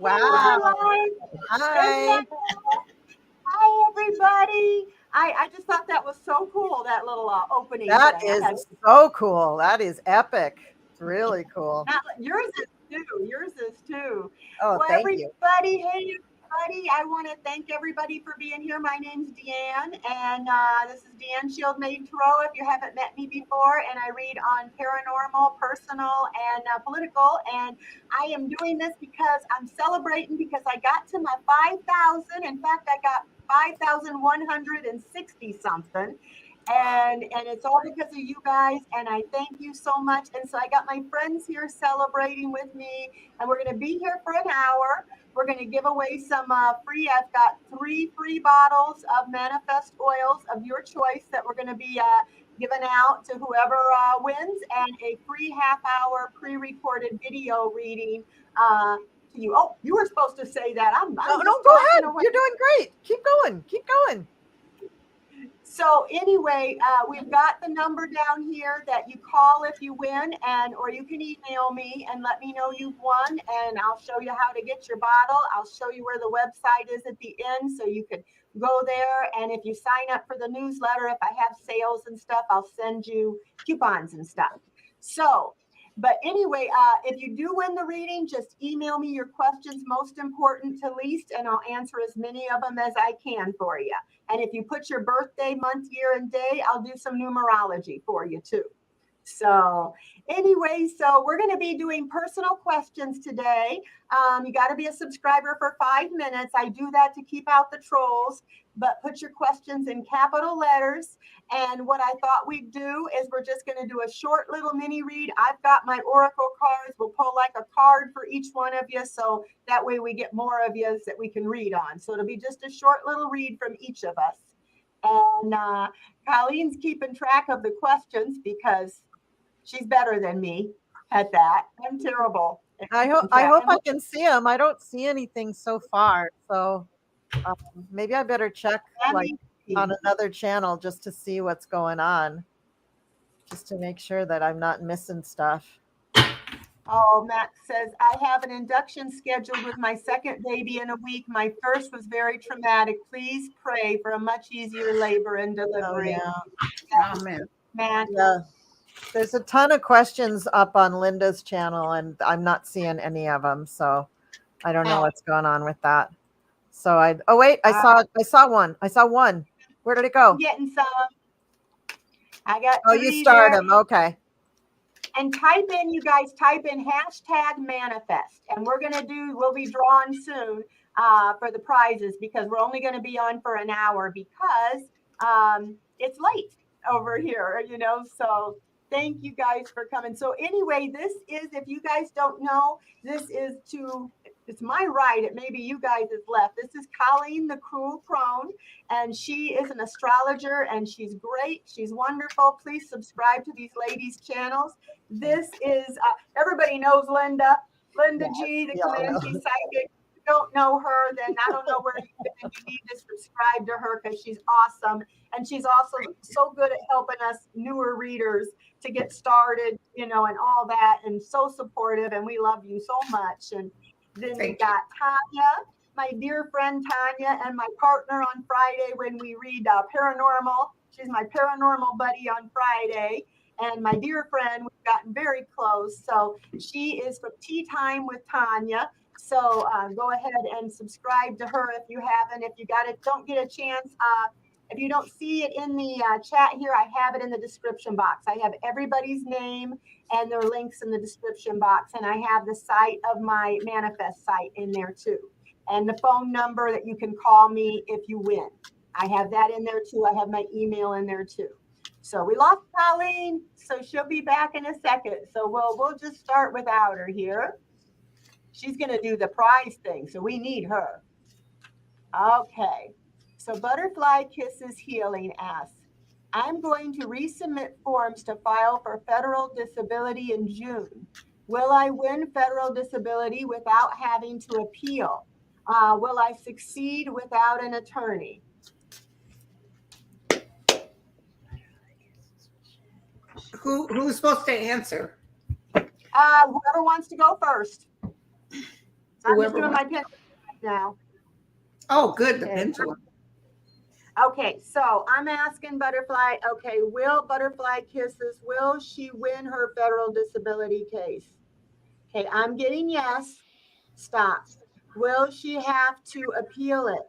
Wow. Caroline. Hi. Hi, everybody. I just thought that was so cool, that little opening That thing. is so cool. That is epic. It's really cool. Yours is too. Yours is too. Oh, Well, thank you. everybody, hey, everybody. I want to thank everybody for being here. My name's Deann, and this is Deann Shieldmaiden Tarot. If you haven't met me before, and I read on paranormal, personal, and political. And I am doing this because I'm celebrating because I got to my 5,000. In fact, I got 5,160 something. And it's all because of you guys, and I thank you so much. And so I got my friends here celebrating with me, and we're going to be here for an hour. We're going to give away some free. I've got 3 free bottles of manifest oils of your choice that we're going to be giving out to whoever wins, and a free half-hour pre-recorded video reading to you. Oh, you were supposed to say that. I'm No, just go ahead. away. You're doing great. Keep going. Keep going. So anyway, we've got the number down here that you call if you win, or you can email me and let me know you've won, and I'll show you how to get your bottle. I'll show you where the website is at the end, so you could go there. And if you sign up for the newsletter, if I have sales and stuff, I'll send you coupons and stuff. So, but anyway, if you do win the reading, just email me your questions, most important to least, and I'll answer as many of them as I can for you. And if you put your birthday, month, year, and day, I'll do some numerology for you too. So anyway, so we're going to be doing personal questions today. You got to be a subscriber for 5 minutes. I do that to keep out the trolls, but put your questions in capital letters. And what I thought we'd do is we're just going to do a short little mini read. I've got my oracle cards. We'll pull like a card for each one of you, so that way we get more of you that we can read on. So it'll be just a short little read from each of us. And Colleen's keeping track of the questions because she's better than me at that. I'm terrible. I hope I can see them. I don't see anything so far. So maybe I better check on another channel just to see what's going on, just to make sure that I'm not missing stuff. Oh, Matt says, I have an induction scheduled with my second baby in a week. My first was very traumatic. Please pray for a much easier labor and delivery. Oh, yeah. Amen. Matt. Yeah. There's a ton of questions up on Linda's channel, and I'm not seeing any of them. So I don't know what's going on with that. So I saw one. I saw one. Where did it go? I'm getting some. I got. Oh, you started them. Okay. And you guys type in #manifest, and we'll be drawing soon for the prizes, because we're only going to be on for an hour because it's late over here, so thank you guys for coming. So anyway, this is, if you guys don't know, it's my right. It may be you guys' left. This is Colleen the Cruel Crone, and she is an astrologer, and she's great. She's wonderful. Please subscribe to these ladies' channels. This is, everybody knows Linda G, the Comanche Psychic. If you don't know her, then I don't know where you need to subscribe to her, because she's awesome. And she's also so good at helping us newer readers to get started, and all that, and so supportive, and we love you so much. And then we got Tanya, my dear friend Tanya, and my partner on Friday when we read paranormal. She's my paranormal buddy on Friday. And my dear friend, we've gotten very close. So she is from Tea Time with Tanya. So go ahead and subscribe to her if you haven't. If you don't get a chance, if you don't see it in the chat here, I have it in the description box. I have everybody's name and their links in the description box. And I have the site of my manifest site in there too. And the phone number that you can call me if you win. I have that in there too. I have my email in there too. So we lost Colleen, so she'll be back in a second. So we'll just start without her here. She's going to do the prize thing, so we need her. Okay. So Butterfly Kisses Healing asks, I'm going to resubmit forms to file for federal disability in June. Will I win federal disability without having to appeal? Will I succeed without an attorney? Who's supposed to answer? Whoever wants to go first. I'm just Whoever doing my wants. pendulum right now. Oh, good, the Okay. pendulum. Okay, so I'm asking Butterfly, okay, will Butterfly Kisses, will she win her federal disability case? Okay, I'm getting yes. Stop. Will she have to appeal it?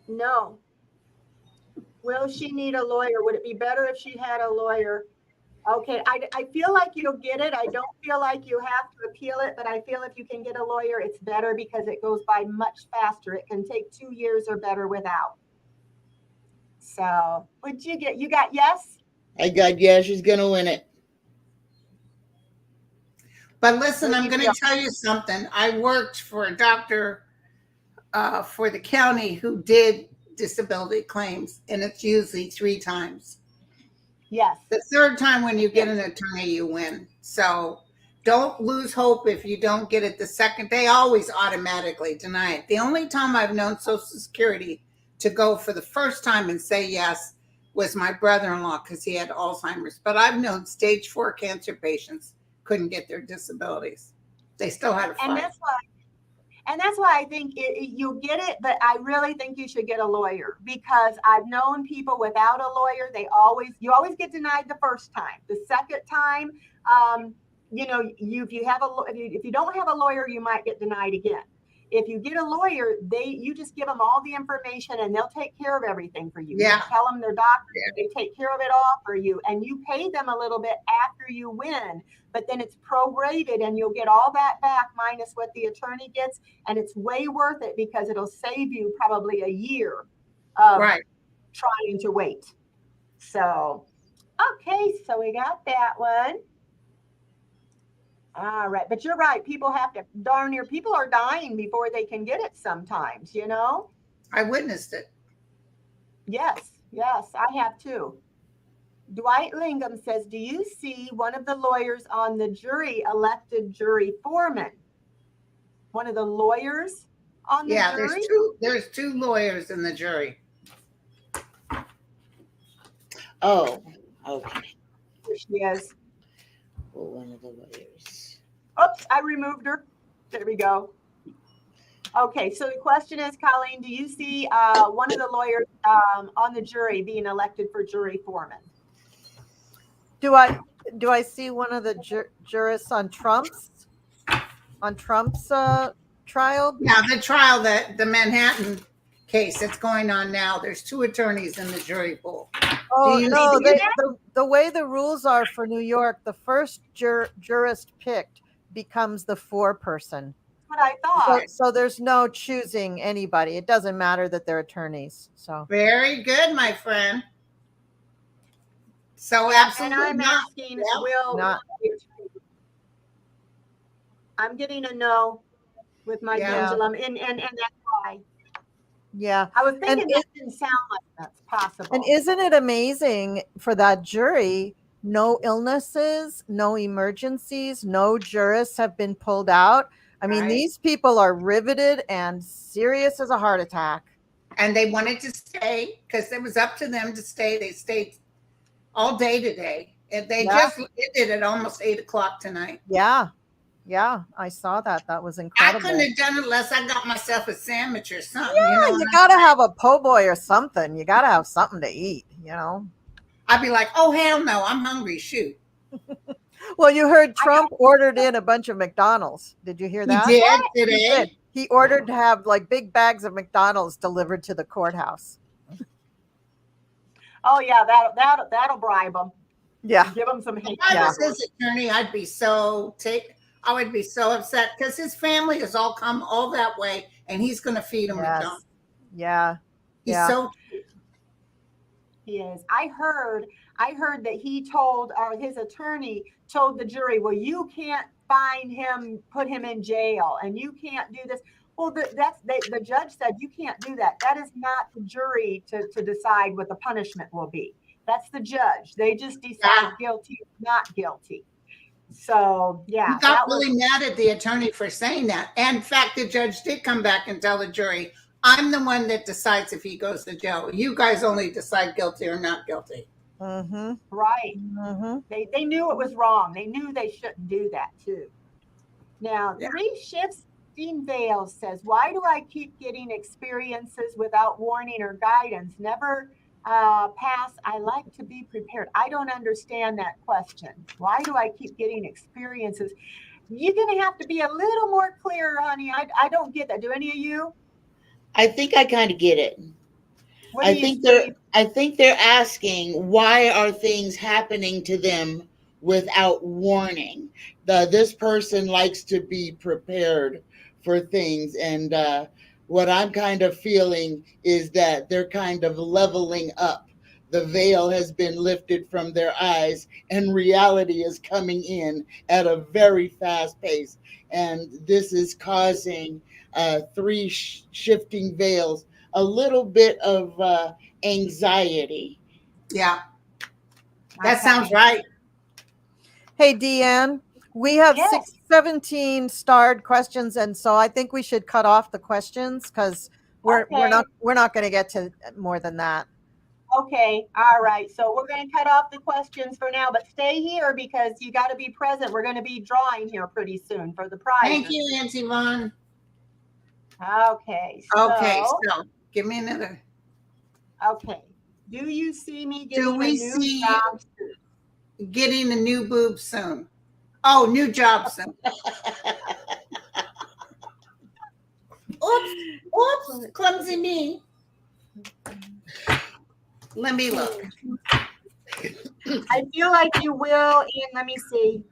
No. Will she need a lawyer? Would it be better if she had a lawyer? Okay, I feel like you'll get it. I don't feel like you have to appeal it, but I feel if you can get a lawyer, it's better because it goes by much faster. It can take 2 years or better without. So, what'd you get? You got yes? I got yeah, she's gonna win it. But listen, What do I'm you going feel? to tell you something. I worked for a doctor for the county who did disability claims, and it's usually 3 times. Yes. The third time when you get an attorney, you win. So don't lose hope if you don't get it the second. They always automatically deny it. The only time I've known Social Security to go for the first time and say yes was my brother-in-law because he had Alzheimer's. But I've known stage 4 cancer patients couldn't get their disabilities. They still had to fight. And that's why I think you'll get it, but I really think you should get a lawyer because I've known people without a lawyer. You always get denied the first time. The second time, if you don't have a lawyer, you might get denied again. If you get a lawyer, you just give them all the information and they'll take care of everything for you. Yeah. You tell them their doctor, they take care of it all for you, and you pay them a little bit after you win. But then it's prorated and you'll get all that back minus what the attorney gets. And it's way worth it because it'll save you probably a year of trying to wait. So, okay, so we got that one. All right, but you're right. People have to, darn near, people are dying before they can get it sometimes, you know? I witnessed it. Yes, I have too. Dwight Lingham says, do you see one of the lawyers on the jury elected jury foreman? One of the lawyers on the jury? There's 2 lawyers in the jury. Oh, okay. Here she is. Well, one of the lawyers. Oops, I removed her. There we go. Okay, so the question is, Colleen, do you see one of the lawyers on the jury being elected for jury foreman? Do I see one of the jurists on Trump's trial? Yeah, the trial, the Manhattan case that's going on now. There's 2 attorneys in the jury pool. Oh no, the way the rules are for New York, the first jurist picked becomes the foreperson. What I thought. So there's no choosing anybody. It doesn't matter that they're attorneys. So very good, my friend. So absolutely and I'm asking, I'm getting a no with my pendulum, and that's why. Yeah, I was thinking that didn't sound like that's possible. And isn't it amazing for that jury? No illnesses, no emergencies, no jurists have been pulled out. I mean, these people are riveted and serious as a heart attack. And they wanted to stay because it was up to them to stay. They stayed all day today. And they just ended at almost 8 o'clock tonight. Yeah, I saw that. That was incredible. I couldn't have done it unless I got myself a sandwich or something. Yeah, you gotta have a po' boy or something. You gotta have something to eat, you know. I'd be like, oh, hell no, I'm hungry. Shoot. Well, you heard Trump ordered in a bunch of McDonald's. Did you hear that? He did today. He ordered to have like big bags of McDonald's delivered to the courthouse. Oh yeah, that'll bribe them. Yeah, give him some hate. If I was his attorney, I would be so upset because his family has all come all that way, and he's going to feed them McDonald's. Yeah, he's so. He is. I heard that he told, or his attorney told the jury, well, you can't find him, put him in jail, and you can't do this. Well, the judge said you can't do that. That is not the jury to decide what the punishment will be. That's the judge. They just decide guilty or not guilty. So, yeah. He got really mad at the attorney for saying that. And in fact, the judge did come back and tell the jury, I'm the one that decides if he goes to jail. You guys only decide guilty or not guilty. Mm-hmm. Right. Mm-hmm. They knew it was wrong. They knew they shouldn't do that too. Now, Yeah. 3 shifting veils says, why do I keep getting experiences without warning or guidance? Never pass. I like to be prepared. I don't understand that question. Why do I keep getting experiences? You're going to have to be a little more clear, honey. I don't get that. Do any of you? I think I kind of get it. What do I you think see? they're asking, why are things happening to them without warning? This person likes to be prepared for things, and what I'm kind of feeling is that they're kind of leveling up. The veil has been lifted from their eyes, and reality is coming in at a very fast pace, and this is causing three shifting veils a little bit of anxiety. Yeah, that Okay. sounds right. Hey, Deann, we have Yes. 17 starred questions, and so I think we should cut off the questions because we're Okay. not going to get to more than that. Okay. All right. So we're going to cut off the questions for now, but stay here because you got to be present. We're going to be drawing here pretty soon for the prizes. Thank you, Auntie Vaughn. Okay. Okay, so give me another. Okay. Do you see me Do getting a we new see job soon? getting a new boob soon? Oh, new job soon. Oops, clumsy me. Let me look. I feel like you will, and let me see.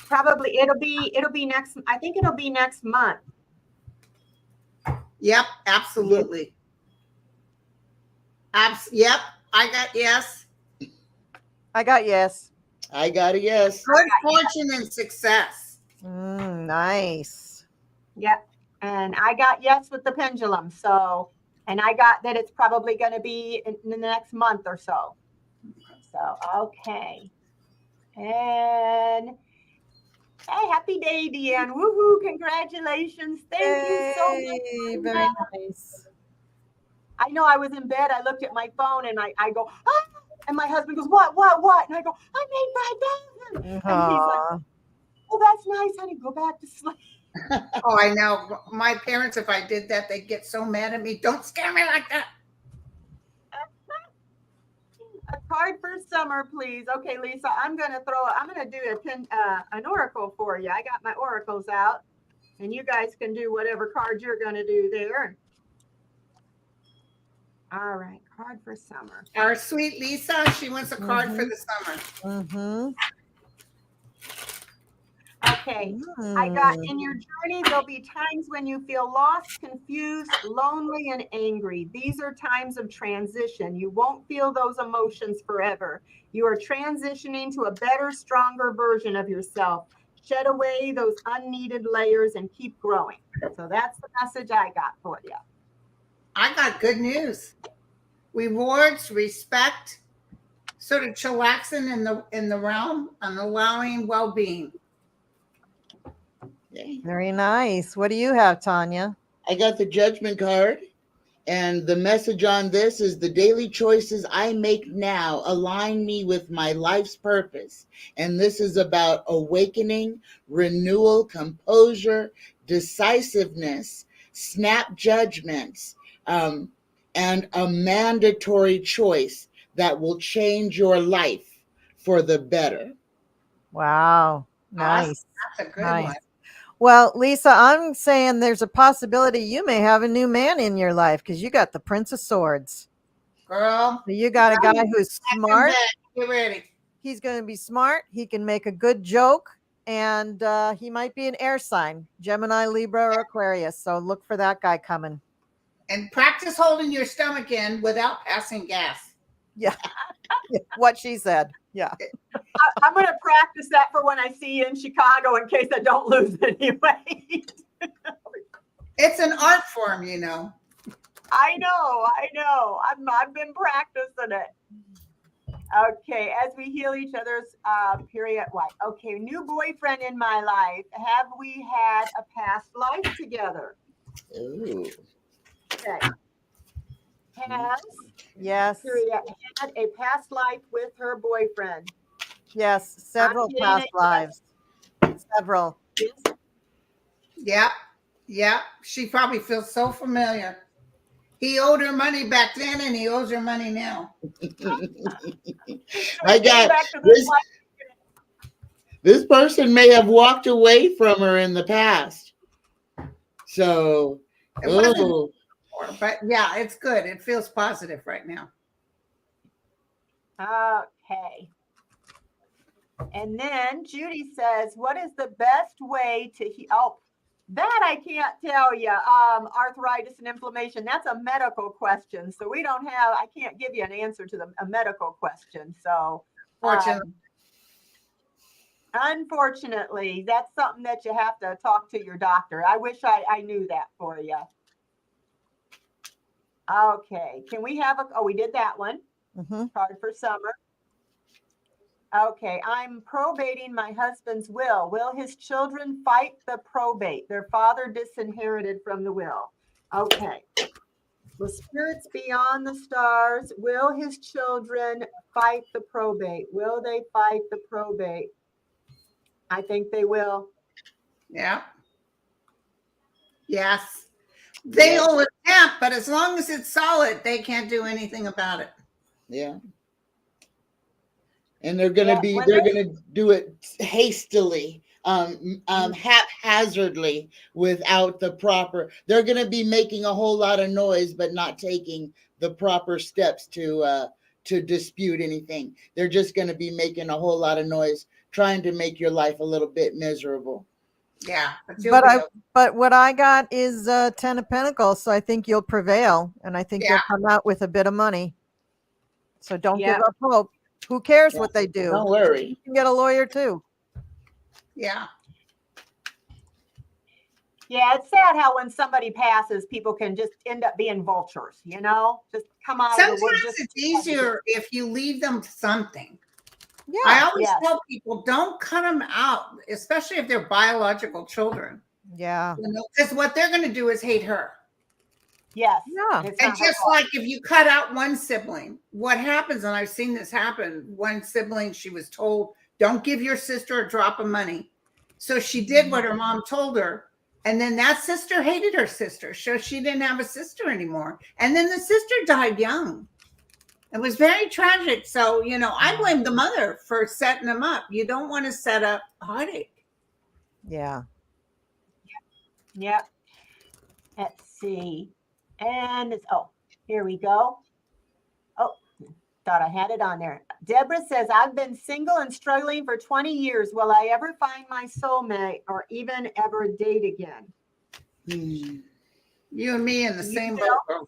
Probably it'll be next. I think it'll be next month. Yep, absolutely. Yep, I got yes. I got yes. I got a yes. Good fortune and success. Nice. Yep. And I got yes with the pendulum. So, and I got that it's probably going to be in the next month or so. So, okay. And hey, happy day, Deann. Woohoo. Congratulations. Thank you so Yay, much. very nice. I know I was in bed. I looked at my phone and I go, ah! And my husband goes, what? And I go, I made 5,000. And he's like, Aw. oh, that's nice, honey. Go back to sleep. Oh, I know. My parents, if I did that, they'd get so mad at me. Don't scare me like that. A card for summer, please. Okay, Lisa, I'm gonna do an oracle for you. I got my oracles out, and you guys can do whatever card you're gonna do there. All right, card for summer. Our sweet Lisa, she wants a card for the summer. Mm-hmm. Okay, I got in your journey, there'll be times when you feel lost, confused, lonely, and angry. These are times of transition. You won't feel those emotions forever. You are transitioning to a better, stronger version of yourself. Shed away those unneeded layers and keep growing. So that's the message I got for you. I got good news. Rewards, respect, sort of chillaxing in the realm and allowing well-being. Very nice. What do you have, Tanya? I got the judgment card, and the message on this is the daily choices I make now align me with my life's purpose. And this is about awakening, renewal, composure, decisiveness, snap judgments, and a mandatory choice that will change your life for the better. Wow. Nice. That's a good Nice. one. Well, Lisa, I'm saying there's a possibility you may have a new man in your life because you got the Prince of Swords. Girl. You got a guy who's smart. Get ready. He's going to be smart. He can make a good joke. And he might be an air sign, Gemini, Libra, or Aquarius. So look for that guy coming. And practice holding your stomach in without passing gas. Yeah. What she said. Yeah. I'm going to practice that for when I see you in Chicago in case I don't lose any weight. It's an art form, you know. I know. I've been practicing it. Okay, as we heal each other's period what? Okay, new boyfriend in my life. Have we had a past life together? Ooh. Okay. Has Yes. period had a past life with her boyfriend? Yes. Several I'm getting past it, yes. lives. several. Yeah. Yeah. She probably feels so familiar. He owed her money back then and he owes her money now. My God, this person may have walked away from her in the past. So, It wasn't before, but yeah, it's good. It feels positive right now. Okay. And then Judy says, what is the best way to heal? Oh, that I can't tell you. Arthritis and inflammation, that's a medical question. So I can't give you an answer to a medical question. So unfortunately, that's something that you have to talk to your doctor. I wish I knew that for you. Okay, can we have we did that one. Card for summer. Okay, I'm probating my husband's will. Will his children fight the probate? Their father disinherited from the will. Okay. Will spirits beyond the stars, will his children fight the probate? Will they fight the probate? I think they will. Yeah. Yes. They'll attempt, but as long as it's solid, they can't do anything about it. Yeah. And they're going to do it hastily, haphazardly, without the proper. They're going to be making a whole lot of noise, but not taking the proper steps to dispute anything. They're just going to be making a whole lot of noise, trying to make your life a little bit miserable. Yeah, but what I got is 10 of Pentacles, so I think you'll prevail, and I think you'll come out with a bit of money. So don't give up hope. Who cares what they do? Don't worry. You can get a lawyer too. Yeah. Yeah, it's sad how when somebody passes, people can just end up being vultures, just come out Sometimes of the wood. It's easier if you leave them something. Yeah. I always tell people, don't cut them out, especially if they're biological children. Yeah. Because what they're going to do is hate her. Yes. Yeah. And just like if you cut out one sibling, what happens, and I've seen this happen, one sibling, she was told, don't give your sister a drop of money. So she did what her mom told her. And then that sister hated her sister. So she didn't have a sister anymore. And then the sister died young. It was very tragic. So, I blame the mother for setting them up. You don't want to set up heartache. Yeah. Yep. Let's see. And here we go. Oh, thought I had it on there. Deborah says, I've been single and struggling for 20 years. Will I ever find my soulmate or even ever date again? You and me in the same boat.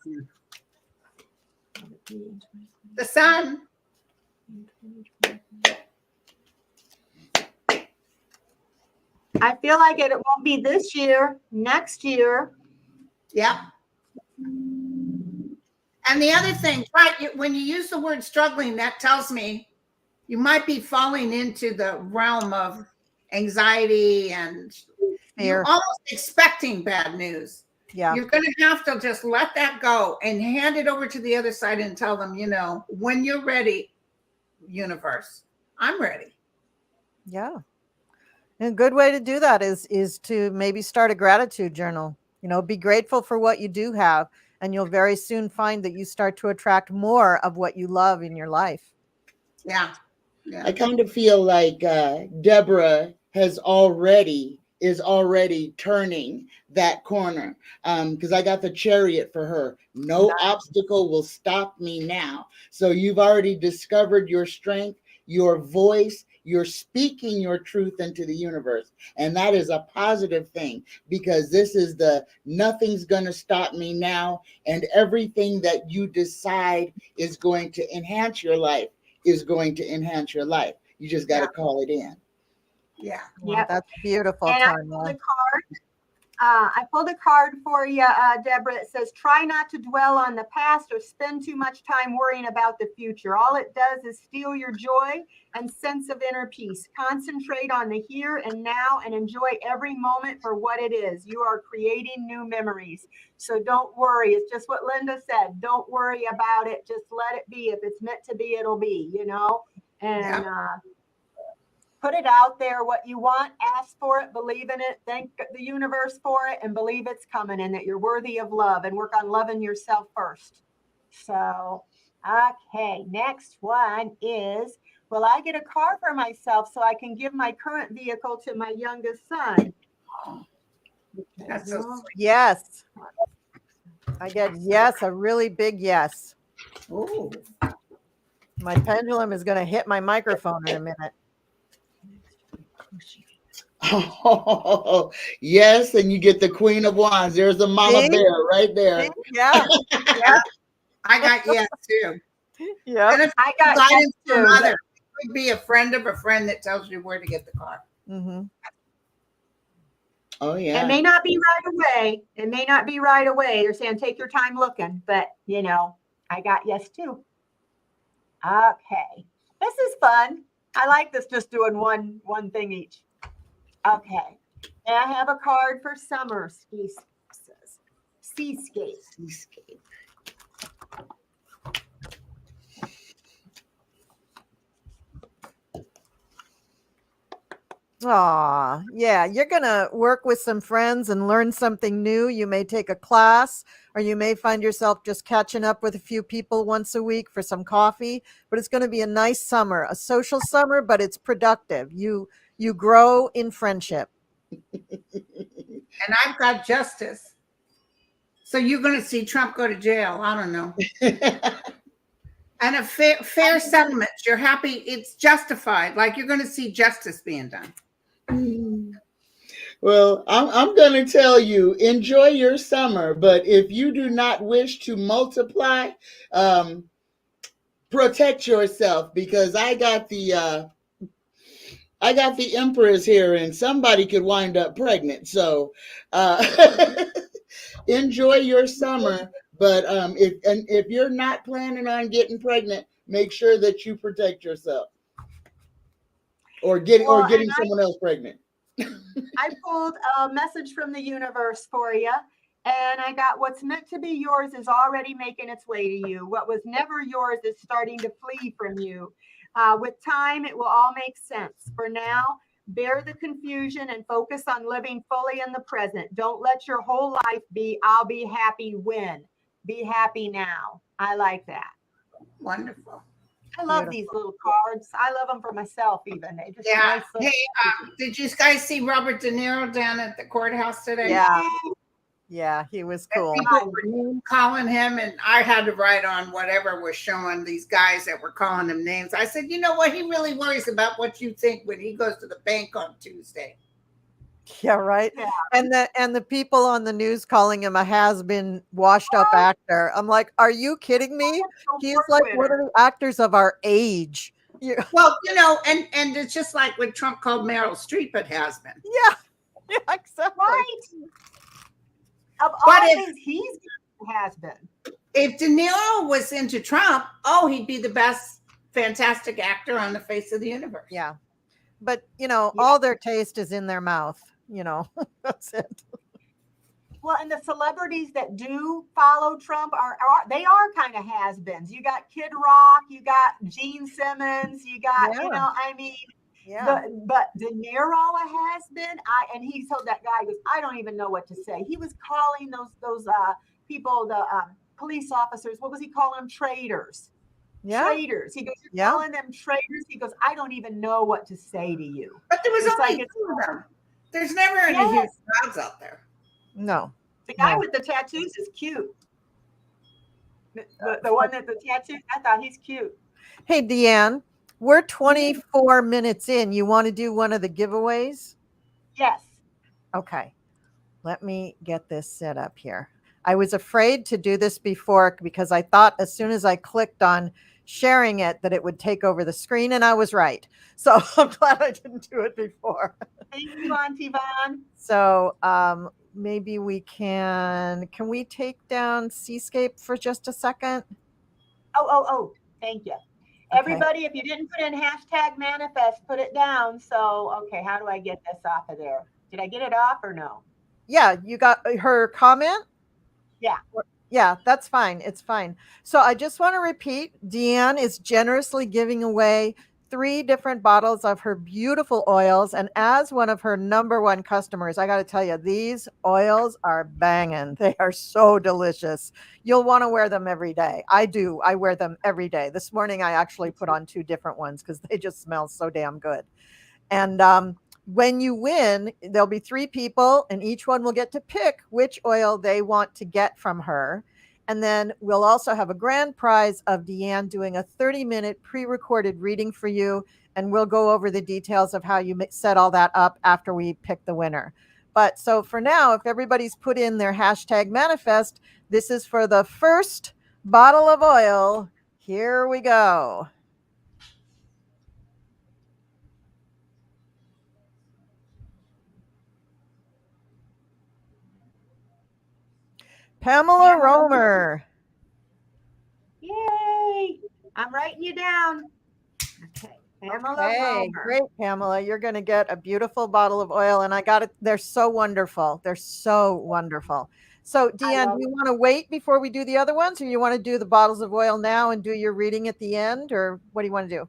The sun. I feel like it won't be this year, next year. Yeah. And the other thing, right, when you use the word struggling, that tells me you might be falling into the realm of anxiety and you're almost expecting bad news. Yeah. You're going to have to just let that go and hand it over to the other side and tell them, when you're ready, universe, I'm ready. Yeah. And a good way to do that is to maybe start a gratitude journal. Be grateful for what you do have, and you'll very soon find that you start to attract more of what you love in your life. Yeah. I kind of feel like Deborah is already turning that corner, because I got the Chariot for her. No obstacle will stop me now. So you've already discovered your strength, your voice. You're speaking your truth into the universe. And that is a positive thing, because this is nothing's going to stop me now. And everything that you decide is going to enhance your life is going to enhance your life. You just got to call it in. Yeah. Yeah. That's beautiful, and Tanya. I pulled a card for you, Deborah. It says, try not to dwell on the past or spend too much time worrying about the future. All it does is steal your joy and sense of inner peace. Concentrate on the here and now and enjoy every moment for what it is. You are creating new memories. So don't worry. It's just what Linda said. Don't worry about it. Just let it be. If it's meant to be, it'll be, And put it out there, what you want, ask for it, believe in it, thank the universe for it, and believe it's coming and that you're worthy of love, and work on loving yourself first. So, okay, next one is, will I get a car for myself so I can give my current vehicle to my youngest son? That's so sweet. Yes. I get yes, a really big yes. Ooh. My pendulum is going to hit my microphone in a minute. Oh, yes, and you get the Queen of Wands. There's a mama See? bear right there. See? Yeah. Yeah, I got yes too. Yeah. And if I got guidance yes, from too. others, it could be a friend of a friend that tells you where to get the car. Mm-hmm. Oh, It yeah. may not be right away. It may not be right away. They're saying take your time looking, but you know, I got yes too. Okay, this is fun. I like this, just doing one thing each. Okay, and I have a card for summer seascape. Seascape. Aw, yeah. You're going to work with some friends and learn something new. You may take a class, or you may find yourself just catching up with a few people once a week for some coffee. But it's going to be a nice summer, a social summer, but it's productive. You grow in friendship. And I've got justice. So you're going to see Trump go to jail. I don't know. And a fair settlement. You're happy. It's justified. Like you're going to see justice being done. Well, I'm going to tell you, enjoy your summer, but if you do not wish to multiply, protect yourself, because I got the Empress here, and somebody could wind up pregnant. So enjoy your summer, but if you're not planning on getting pregnant, make sure that you protect yourself, or getting someone else pregnant. I pulled a message from the universe for you, and I got what's meant to be yours is already making its way to you. What was never yours is starting to flee from you. With time, it will all make sense. For now, bear the confusion and focus on living fully in the present. Don't let your whole life be, I'll be happy when. Be happy now. I like that. Wonderful. I love Beautiful. these little cards. I love them for myself even. They just Yeah. nice little Hey, did you guys see Robert De Niro down at the courthouse today? Yeah. Yeah, he was cool. People were calling him, and I had to write on whatever was showing these guys that were calling him names. I said, you know what? He really worries about what you think when he goes to the bank on Tuesday. Yeah, right. Yeah. And the people on the news calling him a has-been, washed-up actor. I'm like, are you kidding me? He's like one of the actors of our age. Yeah. Well, you know, and it's just like when Trump called Meryl Streep it has been. Yeah, exactly. Right. Of all But things, he's has been. If De Niro was into Trump, oh, he'd be the best, fantastic actor on the face of the universe. Yeah. But, all their taste is in their mouth. That's it. Well, and the celebrities that do follow Trump are kind of has-beens. You got Kid Rock, you got Gene Simmons, you got, Yeah. but De Niro a has-been. And he told that guy, he goes, I don't even know what to say. He was calling those people, the police officers, what was he calling them? Traitors. Yeah. Traitors. He goes, you're calling them traitors. He goes, I don't even know what to say to you. But there was It's only like two of them. There's never any huge crowds out there. No. The guy with the tattoos is cute. The one that the tattoo, I thought he's cute. Hey, Deann, we're 24 minutes in. You want to do one of the giveaways? Yes. Okay. Let me get this set up here. I was afraid to do this before because I thought as soon as I clicked on sharing it that it would take over the screen, and I was right. So I'm glad I didn't do it before. Thank you, Auntie Vaughn. So maybe we can we take down Seascape for just a second? Oh, thank you. Okay. Everybody, if you didn't put in hashtag manifest, put it down. So, okay, how do I get this off of there? Did I get it off or no? Yeah, you got her comment? Yeah. Yeah, that's fine. It's fine. So I just want to repeat, Deann is generously giving away 3 different bottles of her beautiful oils. And as one of her #1 customers, I got to tell you, these oils are banging. They are so delicious. You'll want to wear them every day. I do. I wear them every day. This morning, I actually put on 2 different ones because they just smell so damn good. And when you win, there'll be 3 people, and each one will get to pick which oil they want to get from her. And then we'll also have a grand prize of Deann doing a 30-minute pre-recorded reading for you. And we'll go over the details of how you set all that up after we pick the winner. But so for now, if everybody's put in their hashtag manifest, this is for the first bottle of oil. Here we go. Pamela Romer. Yay! I'm writing you down. Okay. Pamela Romer. Great, Pamela. You're going to get a beautiful bottle of oil, and I got it. They're so wonderful. They're so wonderful. So, Deann, do you want to wait before we do the other ones, or you want to do the bottles of oil now and do your reading at the end, or what do you want to do?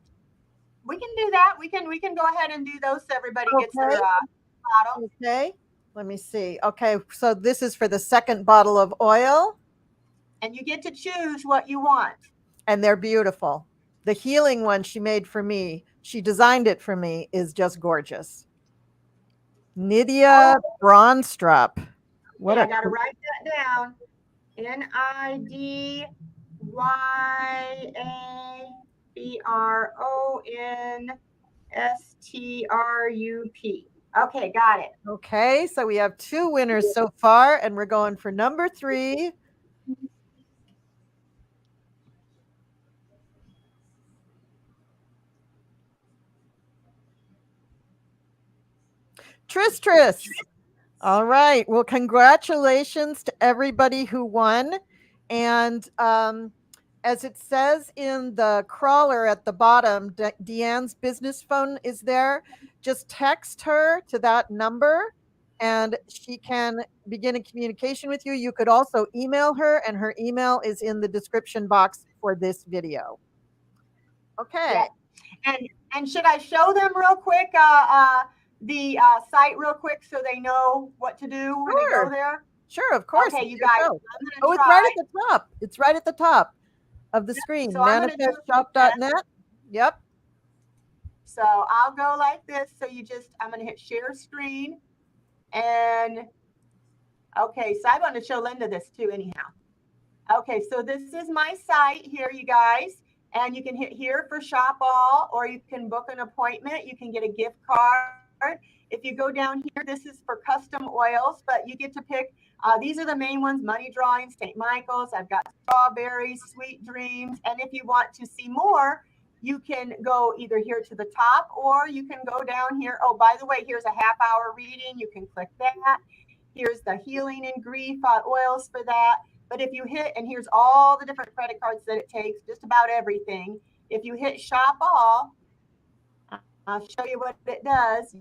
We can do that. We can go ahead and do those so everybody gets their bottle. Okay. Let me see. Okay, so this is for the second bottle of oil. And you get to choose what you want. And they're beautiful. The healing one she made for me, she designed it for me, is just gorgeous. Nydia Bronstrup. I got to write that down. NIDYABRONSTRUP. Okay, got it. Okay, so we have 2 winners so far, and we're going for number 3. Tris. All right. Well, congratulations to everybody who won. And as it says in the crawler at the bottom, Deann's business phone is there. Just text her to that number and she can begin a communication with you. You could also email her, and her email is in the description box for this video. Okay. Yeah. And should I show them real quick the site real quick so they know what to do when they go there? Sure, of course. Okay, you guys. It's right at the top. It's right at the top of the screen. So manifestshop.net. Yep. So I'll go like this. So I'm going to hit share screen. And okay, so I want to show Linda this too anyhow. Okay, so this is my site here, you guys. And you can hit here for shop all, or you can book an appointment. You can get a gift card. If you go down here, this is for custom oils, but you get to pick. These are the main ones: Money Drawing, St. Michael's. I've got Strawberries, Sweet Dreams. And if you want to see more, you can go either here to the top, or you can go down here. Oh, by the way, here's a half-hour reading. You can click that. Here's the Healing and Grief oils for that. But if you hit, and here's all the different credit cards that it takes, just about everything. If you hit shop all, I'll show you what it does.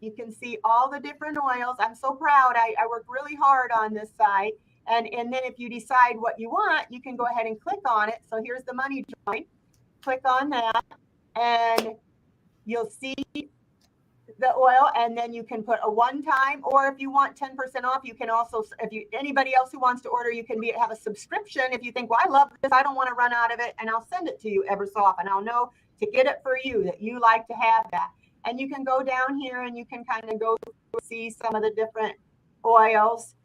You can see all the different oils. I'm so proud. I worked really hard on this site. And then if you decide what you want, you can go ahead and click on it. So here's the Money Drawing. Click on that, and you'll see the oil, and then you can put a one-time, or if you want 10% off, you can also, anybody else who wants to order, you can have a subscription. If you think, well, I love this, I don't want to run out of it, and I'll send it to you ever so often. I'll know to get it for you, that you like to have that. And you can go down here and you can kind of go see some of the different oils,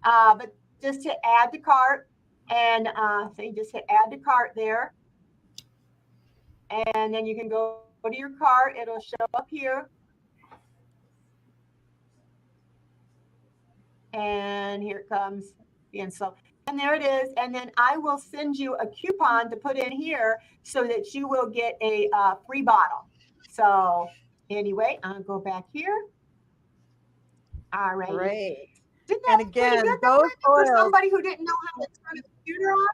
but just hit add to cart, and so you just hit add to cart there, and then you can go to your cart. It'll show up here. And here it comes. And there it is. And then I will send you a coupon to put in here so that you will get a free bottle. So anyway, I'll go back here. All right. Great. And again, those for somebody who didn't know how to turn a computer on.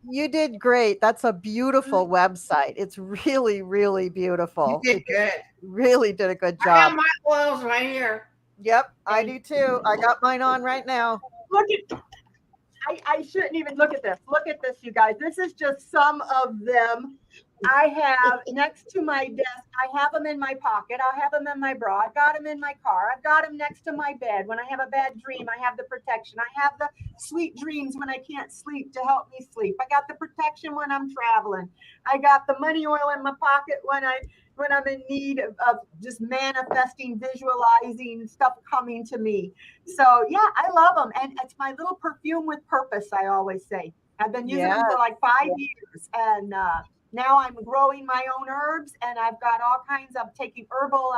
You did great. That's a beautiful website. It's really, really beautiful. You did good. Really did a good job. I have my oils right here. Yep, I do too. I got mine on right now. Look at, I shouldn't even look at this. Look at this, you guys. This is just some of them. I have next to my desk, I have them in my pocket. I'll have them in my bra. I've got them in my car. I've got them next to my bed. When I have a bad dream, I have the protection. I have the sweet dreams when I can't sleep to help me sleep. I got the protection when I'm traveling. I got the money oil in my pocket when I'm in need of just manifesting, visualizing stuff coming to me. So yeah, I love them. And it's my little perfume with purpose, I always say. I've been using them Yeah. for like 5 years. And now I'm growing my own herbs, and I've got all kinds of taking herbal,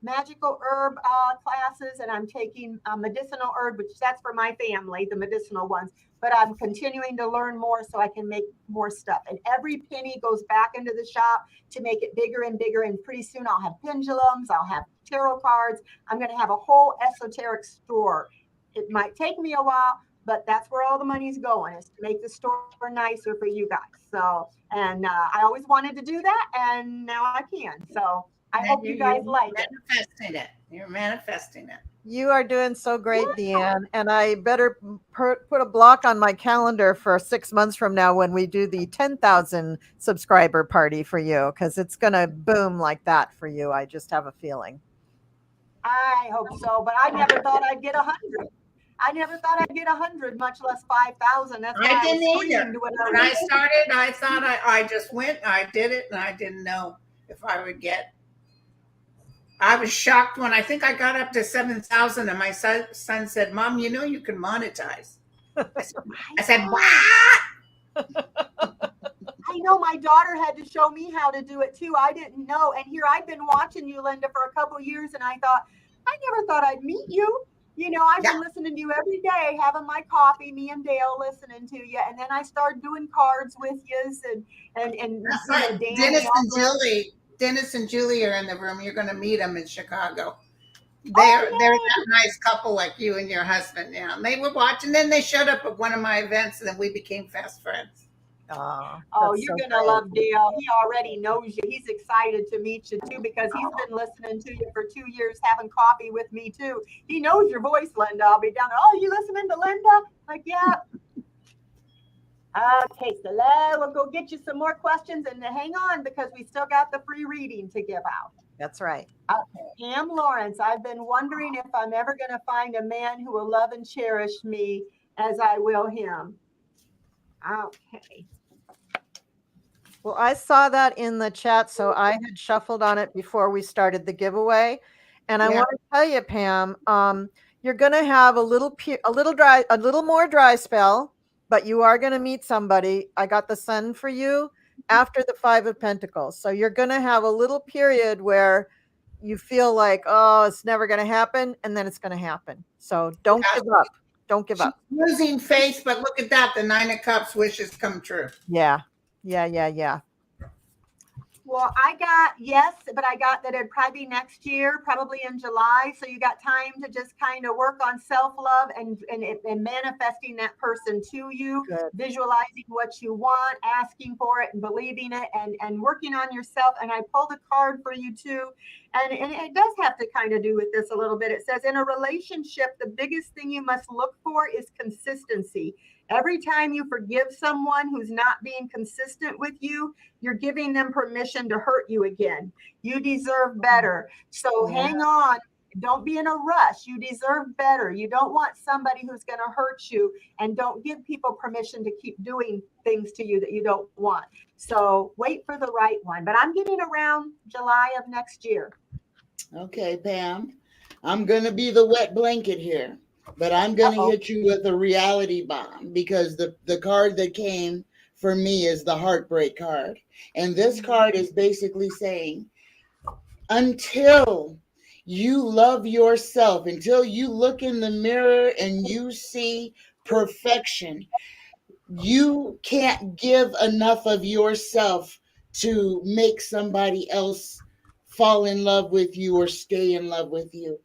magical herb classes, and I'm taking medicinal herb, which that's for my family, the medicinal ones. But I'm continuing to learn more so I can make more stuff. And every penny goes back into the shop to make it bigger and bigger. And pretty soon I'll have pendulums, I'll have tarot cards. I'm going to have a whole esoteric store. It might take me a while, but that's where all the money's going, is to make the store nicer for you guys. So, and I always wanted to do that, and now I can. So I hope you guys like it. Manifesting it. You're manifesting it. You are doing so great, Deann. And I better put a block on my calendar for 6 months from now when we do the 10,000 subscriber party for you, because it's going to boom like that for you. I just have a feeling. I hope so, but I never thought I'd get 100. I never thought I'd get 100, much less 5,000. That's why I didn't either. when When I started, I thought I just went, I did it, and I didn't know if I would get. I was shocked when I think I got up to 7,000, and my son said, "Mom, you know you can monetize." I said, "What?" I know my daughter had to show me how to do it too. I didn't know. And here I've been watching you, Linda, for a couple of years, and I never thought I'd meet you. You know, I've been listening to you every day, having my coffee, me and Dale listening to you. And then I started doing cards with you and That's right. Dennis and Julie are in the room. You're going to meet them in Chicago. They're that nice couple like you and your husband. Yeah, and they were watching. Then they showed up at one of my events, and then we became fast friends. Oh, you're going to love Dale. He already knows you. He's excited to meet you too, because he's been listening to you for 2 years, having coffee with me too. He knows your voice, Linda. I'll be down there. Oh, you listening to Linda? Like, yeah. Okay, so we'll go get you some more questions, and hang on, because we still got the free reading to give out. That's right. Okay. Pam Lawrence, I've been wondering if I'm ever going to find a man who will love and cherish me as I will him. Okay. Well, I saw that in the chat, so I had shuffled on it before we started the giveaway. And I want to tell you, Pam, you're going to have a little more dry spell, but you are going to meet somebody. I got the sun for you after the 5 of Pentacles. So you're going to have a little period where you feel like, oh, it's never going to happen. And then it's going to happen. So don't give up. Don't give up. Losing faith, but look at that. The 9 of Cups wishes come true. Yeah. Well, I got yes, but I got that it'd probably be next year, probably in July. So you got time to just kind of work on self-love and manifesting that person to you, visualizing what you want, asking for it and believing it, and working on yourself. And I pulled a card for you too. And it does have to kind of do with this a little bit. It says, in a relationship, the biggest thing you must look for is consistency. Every time you forgive someone who's not being consistent with you, you're giving them permission to hurt you again. You deserve better. So hang on. Don't be in a rush. You deserve better. You don't want somebody who's going to hurt you, and don't give people permission to keep doing things to you that you don't want. So wait for the right one. But I'm getting around July of next year. Okay, Pam. I'm going to be the wet blanket here. But I'm going to hit you with a reality bomb, because the card that came for me is the heartbreak card. And this card is basically saying, until you love yourself, until you look in the mirror and you see perfection, you can't give enough of yourself to make somebody else fall in love with you or stay in love with you.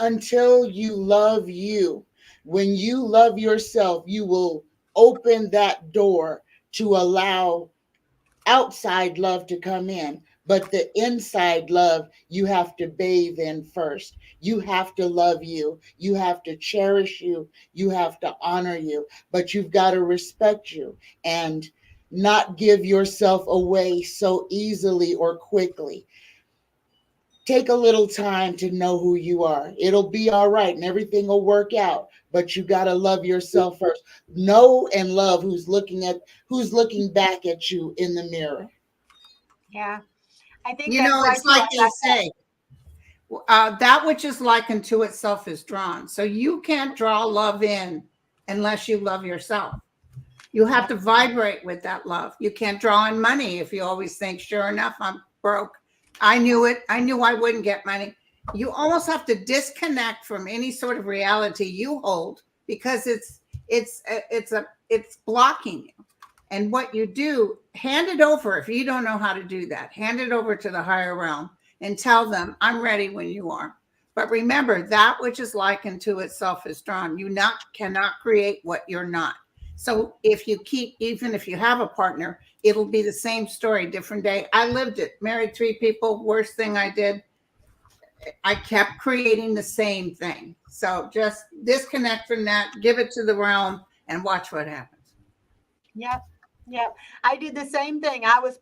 Until you love you, when you love yourself, you will open that door to allow outside love to come in. But the inside love, you have to bathe in first. You have to love you. You have to cherish you. You have to honor you. But you've got to respect you. And not give yourself away so easily or quickly. Take a little time to know who you are. It'll be all right and everything will work out. But you got to love yourself first. Know and love who's looking back at you in the mirror. Yeah, I think You that's know, right it's too. like they say, that which is likened to itself is drawn. So you can't draw love in unless you love yourself. You have to vibrate with that love. You can't draw in money if you always think, sure enough, I'm broke. I knew it. I knew I wouldn't get money. You almost have to disconnect from any sort of reality you hold because it's blocking you. And what you do, hand it over. If you don't know how to do that, hand it over to the higher realm and tell them, I'm ready when you are. But remember, that which is likened to itself is drawn. You cannot create what you're not. So if you keep, even if you have a partner, it'll be the same story, different day. I lived it, married 3 people. Worst thing I did, I kept creating the same thing. So just disconnect from that, give it to the realm, and watch what happens. Yep. Yep. I did the same thing. I was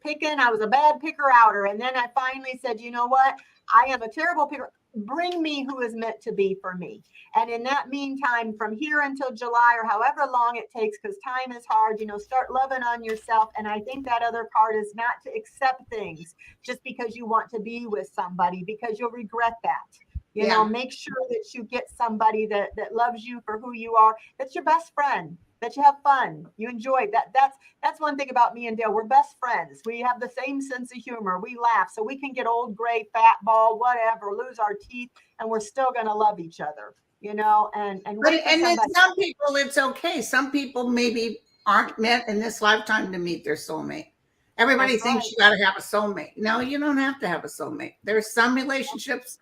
a bad picker outer. And then I finally said, you know what? I am a terrible picker. Bring me who is meant to be for me. And in that meantime, from here until July or however long it takes, because time is hard, start loving on yourself. And I think that other part is not to accept things just because you want to be with somebody, because you'll regret that. Make sure that you get somebody that loves you for who you are. That's your best friend, that you have fun, you enjoy that. That's one thing about me and Dale. We're best friends. We have the same sense of humor. We laugh, so we can get old, gray, fat, bald, whatever, lose our teeth, and we're still going to love each other, and wait for And then somebody. some people, it's okay. Some people maybe aren't meant in this lifetime to meet their soulmate. Everybody That's thinks right. you got to have a soulmate. No, you don't have to have a soulmate. There's some relationships.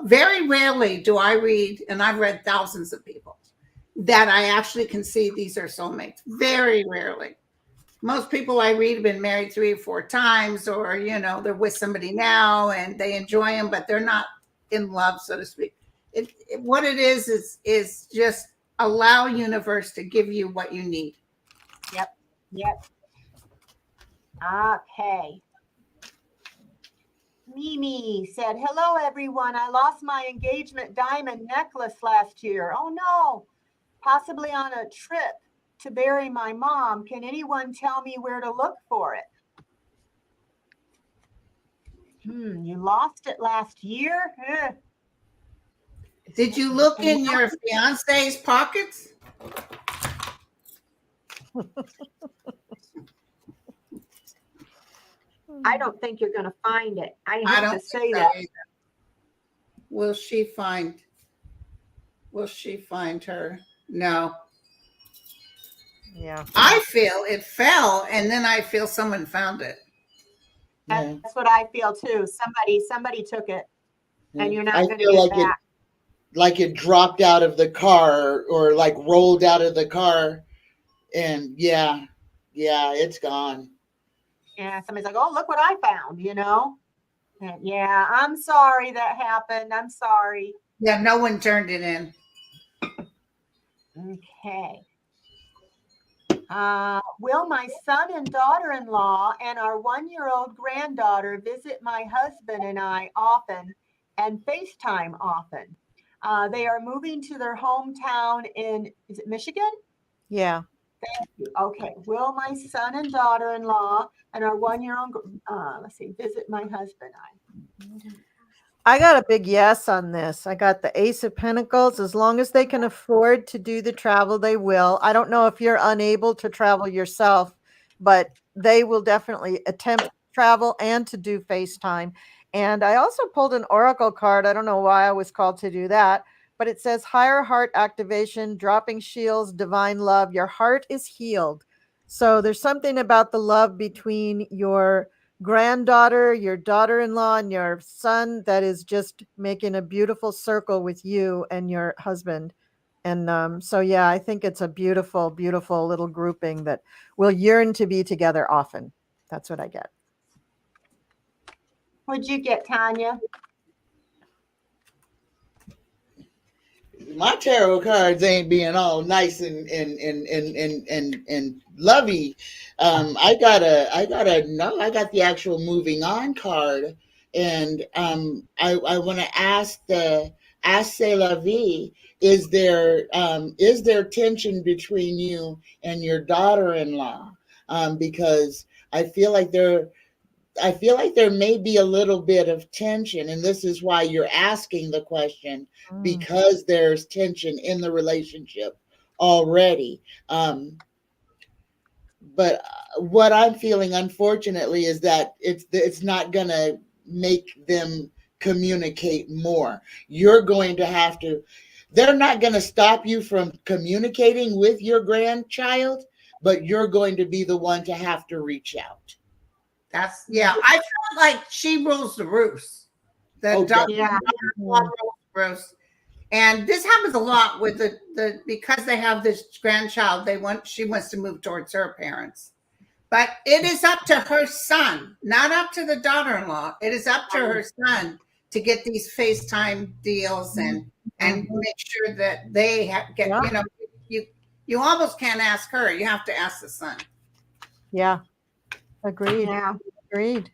Very rarely do I read, and I've read thousands of people, that I actually can see these are soulmates. Very rarely. Most people I read have been married 3 or 4 times, or they're with somebody now and they enjoy them, but they're not in love, so to speak. What it is just allow universe to give you what you need. Yep. Okay. Mimi said, hello, everyone. I lost my engagement diamond necklace last year. Oh, no. Possibly on a trip to bury my mom. Can anyone tell me where to look for it? You lost it last year? Did you look in your fiance's pockets? I don't think you're going to find it. I I hate don't to say think so that. either. Will she find her? No. Yeah. I feel it fell, and then I feel someone found it. Yeah. That's what I feel too. Somebody took it, and you're not going to feel get like back. like it dropped out of the car or like rolled out of the car, and yeah, it's gone. Yeah, somebody's like, oh, look what I found, And yeah, I'm sorry that happened. I'm sorry. Yeah, no one turned it in. Okay. Will my son and daughter-in-law and our 1-year-old granddaughter visit my husband and I often and FaceTime often? They are moving to their hometown is it Michigan? Yeah. Thank you. Okay. Will my son and daughter-in-law and our 1-year-old, visit my husband and I? I got a big yes on this. I got the Ace of Pentacles. As long as they can afford to do the travel, they will. I don't know if you're unable to travel yourself, but they will definitely attempt to travel and to do FaceTime. And I also pulled an oracle card. I don't know why I was called to do that, but it says higher heart activation, dropping shields, divine love. Your heart is healed. So there's something about the love between your granddaughter, your daughter-in-law, and your son that is just making a beautiful circle with you and your husband. And so, yeah, I think it's a beautiful, beautiful little grouping that will yearn to be together often. That's what I get. What'd you get, Tanya? my tarot cards ain't being all nice and lovey. I got the actual moving on card, and I want to ask C'est la vie. Is there tension between you and your daughter-in-law? Because I feel like there may be a little bit of tension, and this is why you're asking the question, because there's tension in the relationship already. But what I'm feeling, unfortunately, is that it's not going to make them communicate more. You're going to have to. They're not going to stop you from communicating with your grandchild, but you're going to be the one to have to reach out. I felt like she rules the roost. The daughter Yeah. rules the roost. And this happens a lot with the because they have this grandchild, she wants to move towards her parents. But it is up to her son, not up to the daughter-in-law. It is up to her son to get these FaceTime deals and make sure that they get, you almost can't ask her. You have to ask the son. Yeah. Agreed. Yeah. Agreed.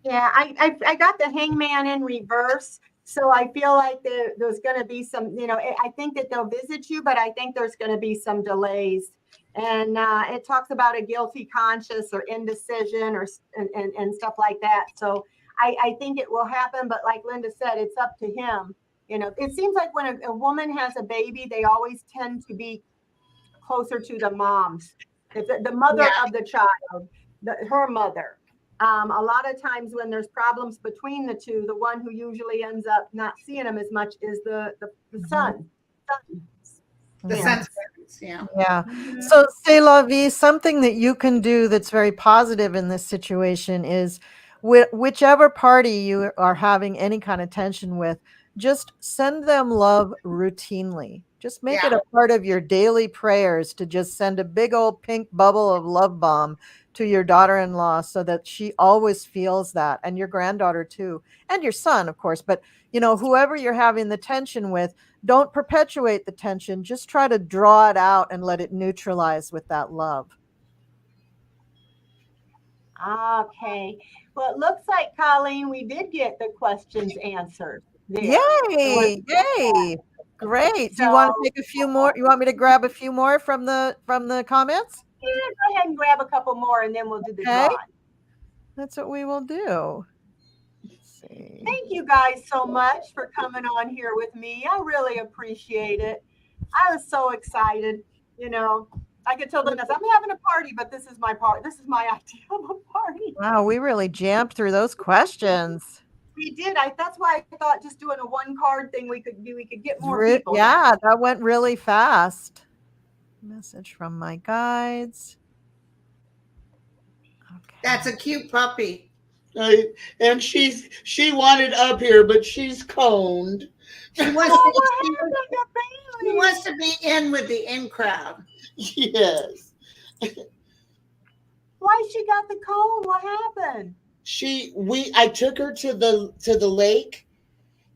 Yeah, I got the hangman in reverse. So I feel like there's going to be some, I think that they'll visit you, but I think there's going to be some delays. And it talks about a guilty conscience or indecision and stuff like that. So I think it will happen. But like Linda said, it's up to him. It seems like when a woman has a baby, they always tend to be closer to the moms, the mother of the child, her mother. A lot of times when there's problems between the two, the one who usually ends up not seeing them as much is the son. The son's parents, yeah. Yeah. So, c'est la vie, something that you can do that's very positive in this situation is whichever party you are having any kind of tension with, just send them love routinely. Just make it a part of your daily prayers to just send a big old pink bubble of love bomb to your daughter-in-law so that she always feels that, and your granddaughter too, and your son, of course. But, whoever you're having the tension with, don't perpetuate the tension. Just try to draw it out and let it neutralize with that love. Okay. Well, it looks like, Colleen, we did get the questions answered there. Yay! Yay! Great. Do you want to take a few more? You want me to grab a few more from the comments? Yeah, go ahead and grab a couple more and then we'll do the Okay. draw. That's what we will do. Let's see. Thank you guys so much for coming on here with me. I really appreciate it. I was so excited. I could tell Linda, I'm having a party, but this is my part. This is my idea of a party. Wow, we really jammed through those questions. We did. That's why I thought just doing a one card thing we could get more people. Yeah, that went really fast. Message from my guides. Okay. That's a cute puppy. And she wanted up here, but she's coned. She wants to be in with the in crowd. Yes. Why she got the cone? What happened? I took her to the lake,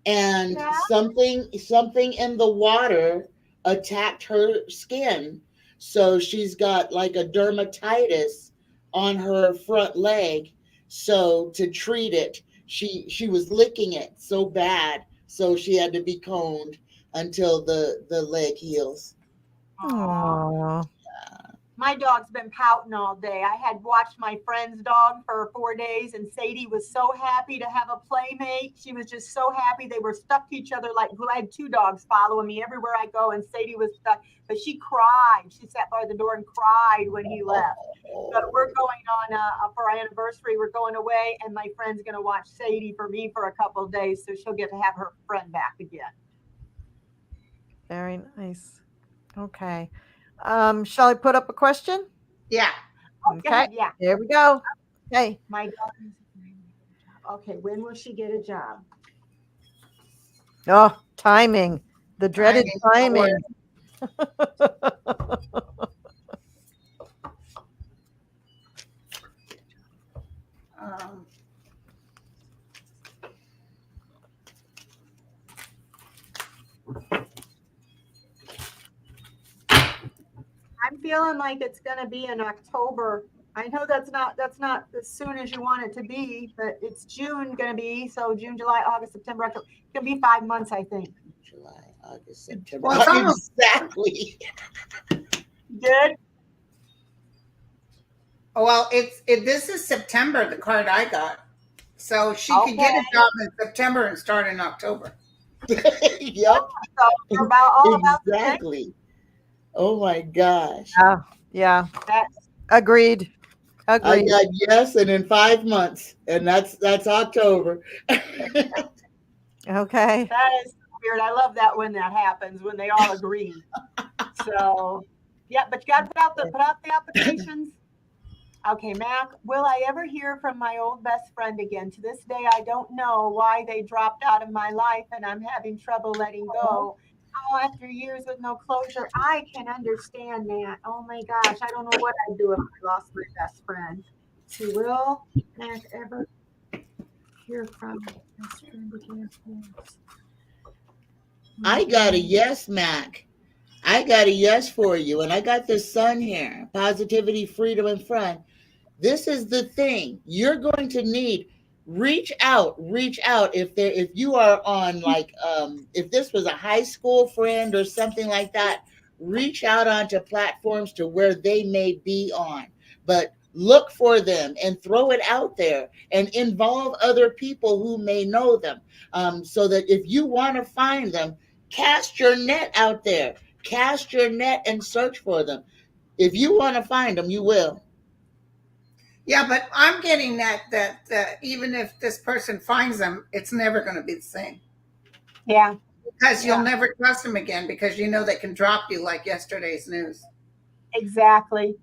and something in the water attacked her skin. So she's got like a dermatitis on her front leg. So to treat it, she was licking it so bad. So she had to be coned until the leg heals. Aww. My dog's been pouting all day. I had watched my friend's dog for 4 days, and Sadie was so happy to have a playmate. She was just so happy. They were stuck to each other like glue. I had 2 dogs following me everywhere I go, and Sadie was stuck. But she cried. She sat by the door and cried when he left. But we're going on for our anniversary. We're going away, and my friend's going to watch Sadie for me for a couple of days, so she'll get to have her friend back again. Very nice. Okay. Shall I put up a question? Yeah. Okay. Yeah. Here we go. Okay. My daughter's okay. When will she get a job? Oh, timing. The dreaded timing. feeling like it's going to be in October. I know that's not as soon as you want it to be, but it's June going to be. So June, July, August, September, October. It's going to be 5 months, I think. July, August, September. Well, it's almost Exactly. Good. well. This is September. The card I got, so she could get a Okay. job in September and start in October. Yep. So we're about all about the same. Exactly. Oh my gosh. Yeah. That's Agreed. I Agreed. got yes, and in 5 months, and that's October. Okay. that is weird. I love that when that happens, when they all agree. So yeah, but you got to put out the applications. Okay, Mac, will I ever hear from my old best friend again? To this day, I don't know why they dropped out of my life and I'm having trouble letting go. Oh, after years with no closure, I can understand that. Oh my gosh, I don't know what I'd do if I lost my best friend. See, will Mac ever hear from best friend again? Yes. I got a yes, Mac. I got a yes for you, and I got the sun here. Positivity, freedom, and fun. This is the thing you're going to need. Reach out if you are on, like, if this was a high school friend or something like that, reach out onto platforms to where they may be on, but look for them and throw it out there and involve other people who may know them, so that if you want to find them, cast your net out there, cast your net and search for them. If you want to find them, you will. Yeah, but I'm getting that even if this person finds them, it's never going to be the same Yeah. because you'll Yeah. never trust them again because you know they can drop you like yesterday's news. Exactly.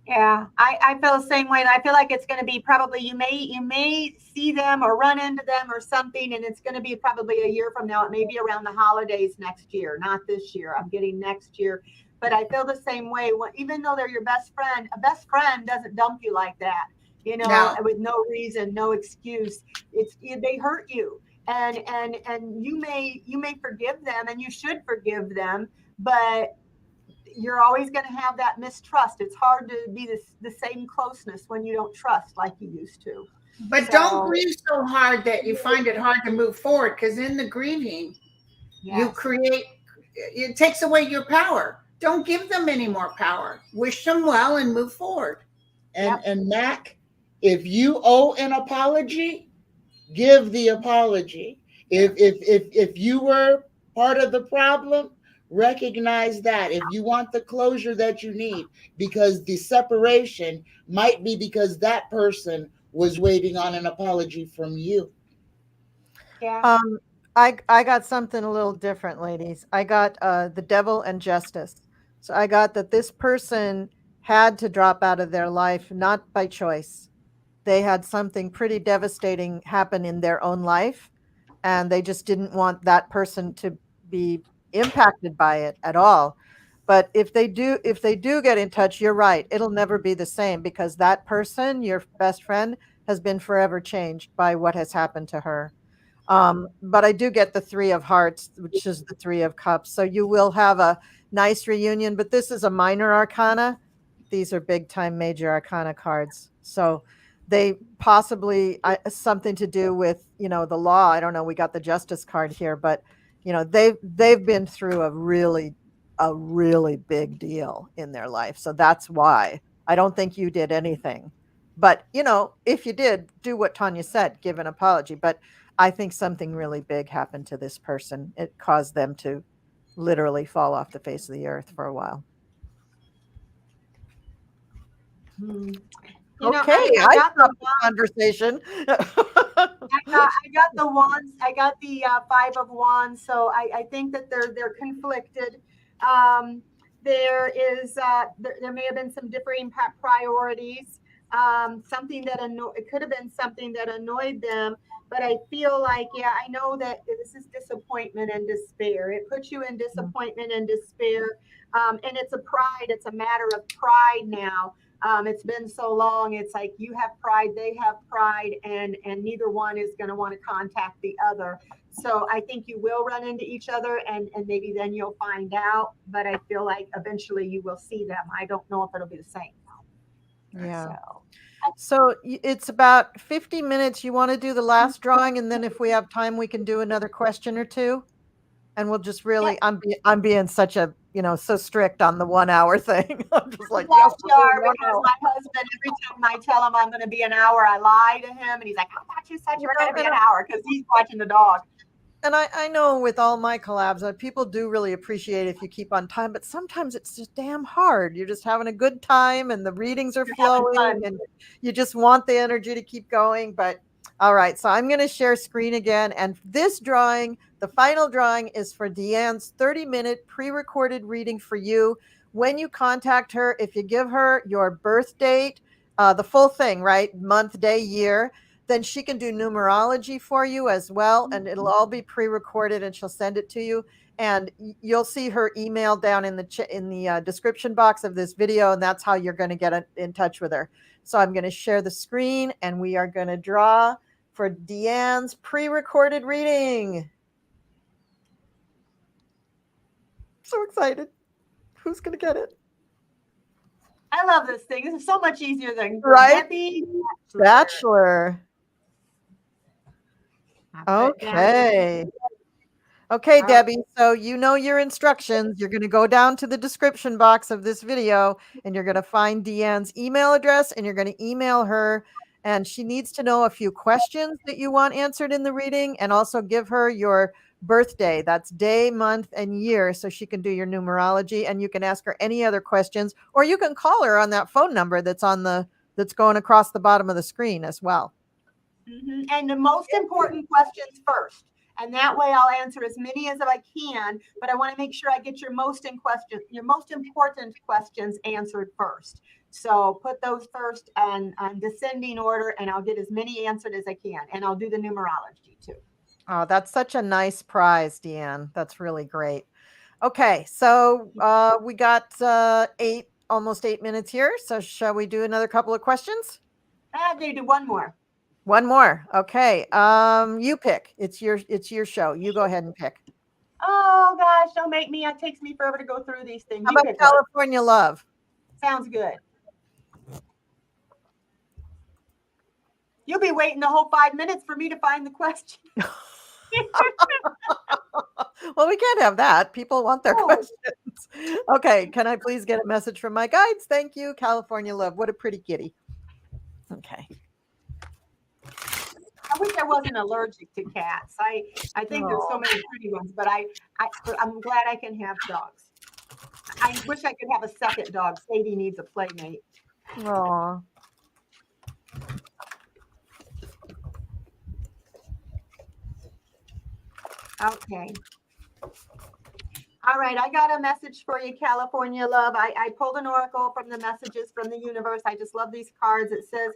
Yeah, I feel the same way. And I feel like it's going to be probably you may see them or run into them or something, and it's going to be probably a year from now. It may be around the holidays next year, not this year. I'm getting next year. But I feel the same way. Even though they're your best friend, a best friend doesn't dump you like that, No. with no reason, no excuse. They hurt you. And you may forgive them and you should forgive them, but you're always going to have that mistrust. It's hard to be the same closeness when you don't trust like you used to. But don't grieve so hard that you find it hard to move forward because in the grieving, you create, it takes away your power. Don't give them any more power. Wish them well and move forward. And Mac, if you owe an apology, give the apology. If you were part of the problem, recognize that. If you want the closure that you need, because the separation might be because that person was waiting on an apology from you. Yeah. I got something a little different, ladies. I got the devil and justice. So I got that this person had to drop out of their life, not by choice. They had something pretty devastating happen in their own life, and they just didn't want that person to be impacted by it at all. But if they do get in touch, you're right. It'll never be the same because that person, your best friend, has been forever changed by what has happened to her. But I do get the Three of Hearts, which is the Three of Cups. So you will have a nice reunion, but this is a minor arcana. These are big time major arcana cards. So they possibly something to do with, the law. I don't know. We got the justice card here, but they've been through a really big deal in their life. So that's why I don't think you did anything. But, if you did, do what Tanya said, give an apology. But I think something really big happened to this person. It caused them to literally fall off the face of the earth for a while. Okay, I got the conversation. I got the wands. I got the Five of Wands. So I think that they're conflicted. There may have been some differing priorities. Something that it could have been something that annoyed them. But I feel like, I know that this is disappointment and despair. It puts you in disappointment and despair. And it's a matter of pride now. It's been so long. It's like you have pride, they have pride, and neither one is going to want to contact the other. So I think you will run into each other, and maybe then you'll find out. But I feel like eventually you will see them. I don't know if it'll be the same. Yeah. So So it's about 50 minutes. You want to do the last drawing, and then if we have time, we can do another question or two. And we'll just really, I'm being such a, so strict on the 1 hour thing. I'm just like, yes, yes, you are, because my husband, every time I tell him I'm going to be an hour, I lie to him, and he's like, I thought you said you were going to be an hour, because he's watching the dog. And I know with all my collabs, people do really appreciate if you keep on time, but sometimes it's just damn hard. You're just having a good time and the readings are flowing and you just want the energy to keep going. But all right, so I'm going to share screen again. And this drawing, the final drawing, is for Deann's 30-minute pre-recorded reading for you. When you contact her, if you give her your birth date, the full thing, right? Month, day, year, then she can do numerology for you as well. And it'll all be pre-recorded and she'll send it to you. And you'll see her email down in the description box of this video. And that's how you're going to get in touch with her. So I'm going to share the screen and we are going to draw for Deann's pre-recorded reading. So excited. Who's going to get it? I love this thing. This is so much easier than Debbie Bachelor. Okay. Okay, Debbie. So you know your instructions. You're going to go down to the description box of this video and you're going to find Deann's email address and you're going to email her. And she needs to know a few questions that you want answered in the reading and also give her your birthday. That's day, month, and year. So she can do your numerology and you can ask her any other questions or you can call her on that phone number that's that's going across the bottom of the screen as well. Mm-hmm. And the most important questions first. And that way I'll answer as many as I can, but I want to make sure I get your most important questions answered first. So put those first and descending order, and I'll get as many answered as I can. And I'll do the numerology too. Oh, that's such a nice prize, Deann. That's really great. Okay, so we got almost 8 minutes here. So shall we do another couple of questions? I'm going to do one more. One more. Okay. You pick. It's your show. You go ahead and pick. Oh gosh, don't make me. It takes me forever to go through these things. How about California Love? Sounds good. You'll be waiting the whole 5 minutes for me to find the question. Well, we can't have that. People want their questions. Okay. Can I please get a message from my guides? Thank you. California Love. What a pretty kitty. Okay. I wish I wasn't allergic to cats. I think there's so many pretty ones, but I'm glad I can have dogs. I wish I could have a second dog. Sadie needs a playmate. Aww. Okay. All right, I got a message for you, California Love. I pulled an oracle from the messages from the universe. I just love these cards. It says,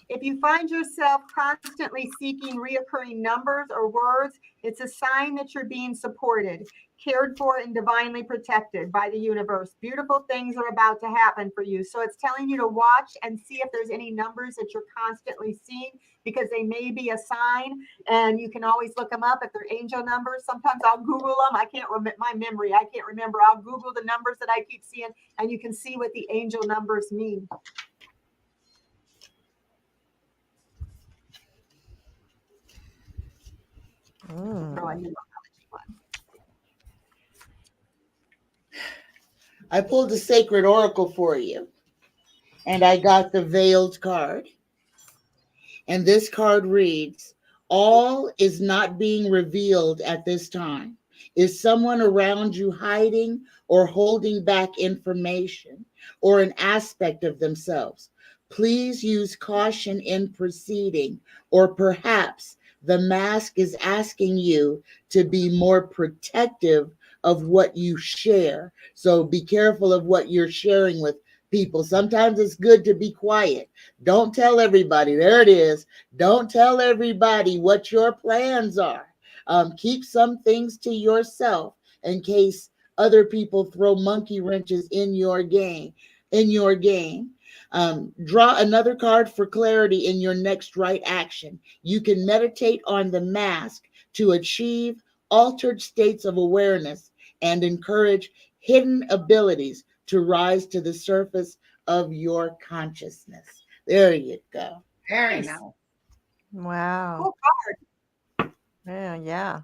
if you find yourself constantly seeking reoccurring numbers or words, it's a sign that you're being supported, cared for, and divinely protected by the universe. Beautiful things are about to happen for you. So it's telling you to watch and see if there's any numbers that you're constantly seeing, because they may be a sign, and you can always look them up if they're angel numbers. Sometimes I'll Google them. I can't remember my memory. I can't remember. I'll Google the numbers that I keep seeing, and you can see what the angel numbers mean. I pulled a sacred oracle for you, and I got the veiled card. And this card reads, all is not being revealed at this time. Is someone around you hiding or holding back information or an aspect of themselves? Please use caution in proceeding, or perhaps the mask is asking you to be more protective of what you share. So be careful of what you're sharing with people. Sometimes it's good to be quiet. Don't tell everybody. There it is. Don't tell everybody what your plans are. Keep some things to yourself in case other people throw monkey wrenches in your game. Draw another card for clarity in your next right action. You can meditate on the mask to achieve altered states of awareness and encourage hidden abilities to rise to the surface of your consciousness. There you go. Very Nice. nice. Wow. Cool card. Yeah.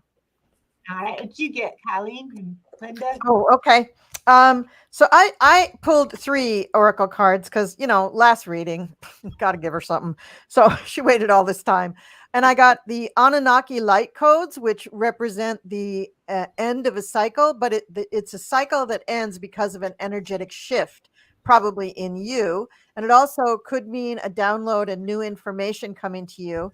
All right, what you get, Colleen and Linda? Oh, okay. So I pulled 3 oracle cards because last reading, got to give her something. So she waited all this time, and I got the Anunnaki light codes, which represent the end of a cycle, but it's a cycle that ends because of an energetic shift, probably in you, and it also could mean a download and new information coming to you.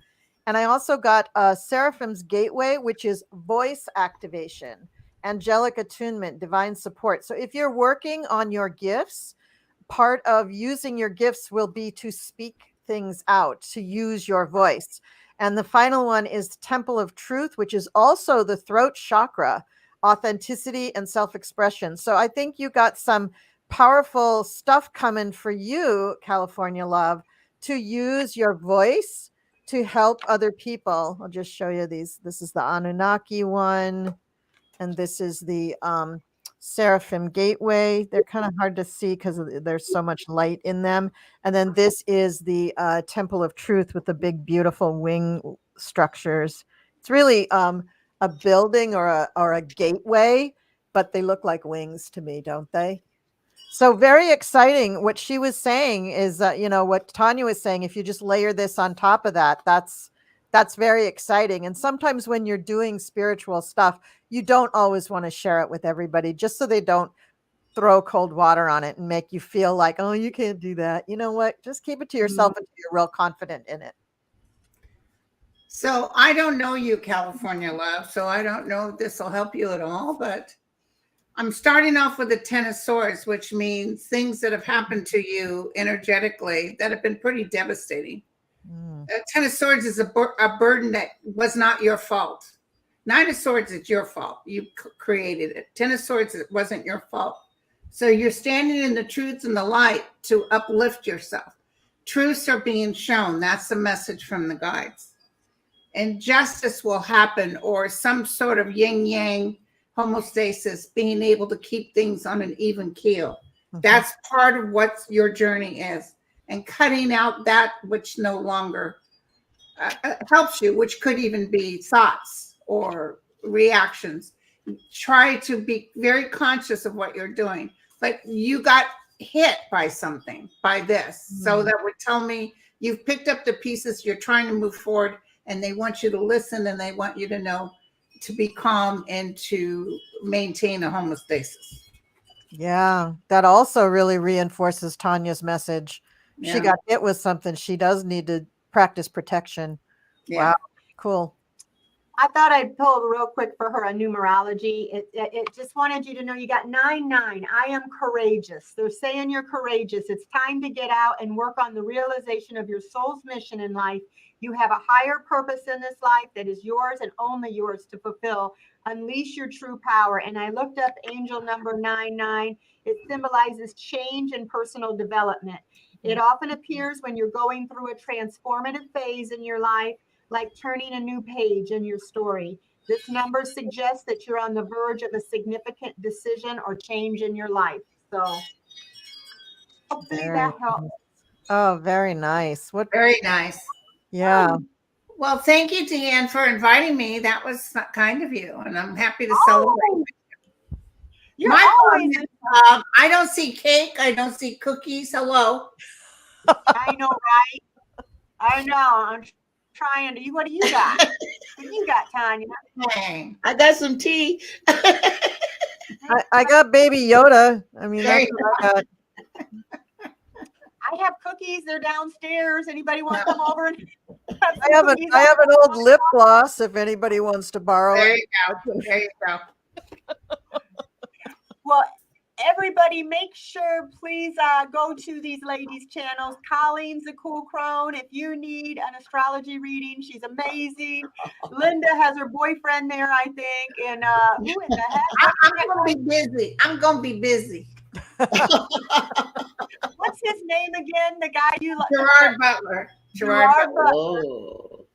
And I also got Seraphim's Gateway, which is voice activation, angelic attunement, divine support. So if you're working on your gifts, part of using your gifts will be to speak things out, to use your voice. And the final one is Temple of Truth, which is also the throat chakra, authenticity and self-expression. So I think you got some powerful stuff coming for you, California Love, to use your voice to help other people. I'll just show you these. This is the Anunnaki one, and this is the Seraphim Gateway. They're kind of hard to see because there's so much light in them. And then this is the Temple of Truth with the big, beautiful wing structures. It's really a building or a gateway, but they look like wings to me, don't they? So very exciting. What she was saying is that, what Tanya was saying, if you just layer this on top of that, that's very exciting. And sometimes when you're doing spiritual stuff, you don't always want to share it with everybody, just so they don't throw cold water on it and make you feel like, oh, you can't do that. You know what? Just keep it to yourself until you're real confident in it. So I don't know you, California Love, so I don't know if this will help you at all, but I'm starting off with the 10 of Swords, which means things that have happened to you energetically that have been pretty devastating. 10 of Swords is a burden that was not your fault. 9 of Swords, it's your fault. You created it. 10 of Swords, it wasn't your fault. So you're standing in the truth and the light to uplift yourself. Truths are being shown. That's the message from the guides. And justice will happen, or some sort of yin-yang homeostasis, being able to keep things on an even keel. That's part of what your journey is. And cutting out that which no longer helps you, which could even be thoughts or reactions. Try to be very conscious of what you're doing. But you got hit by something, by this. So that would tell me you've picked up the pieces, you're trying to move forward, and they want you to listen, and they want you to know to be calm and to maintain a homeostasis. Yeah, that also really reinforces Tanya's message. Yeah. She got hit with something. She does need to practice protection. Yeah. Wow, cool. I thought I'd pull real quick for her a numerology. It just wanted you to know you got 9-9. I am courageous. They're saying you're courageous. It's time to get out and work on the realization of your soul's mission in life. You have a higher purpose in this life that is yours and only yours to fulfill. Unleash your true power. And I looked up angel number 99. It symbolizes change and personal development. It often appears when you're going through a transformative phase in your life, like turning a new page in your story. This number suggests that you're on the verge of a significant decision or change in your life. So hopefully that helps. Oh, very nice. Very nice. Yeah. Well, thank you, Deann, for inviting me. That was kind of you, and I'm happy to celebrate. You're My always problem is, I don't see cake. I don't see cookies. Hello. I know, right? I know. I'm trying to. What do you got? What do you got, Tanya? Hey. I got some tea. I got Baby Yoda. I mean, that's what I got. I have cookies. They're downstairs. Anybody want to come over? And have some I have cookies? an old lip gloss if anybody wants to borrow There it. you go. There you go. Well, everybody, make sure, please go to these ladies' channels. Colleen's a cool crone. If you need an astrology reading, she's amazing. Linda has her boyfriend there, I think. And who in the heck? I'm going to be busy. I'm going to be busy. What's his name again? The guy you like? Gerard Butler. Gerard Butler. Oh.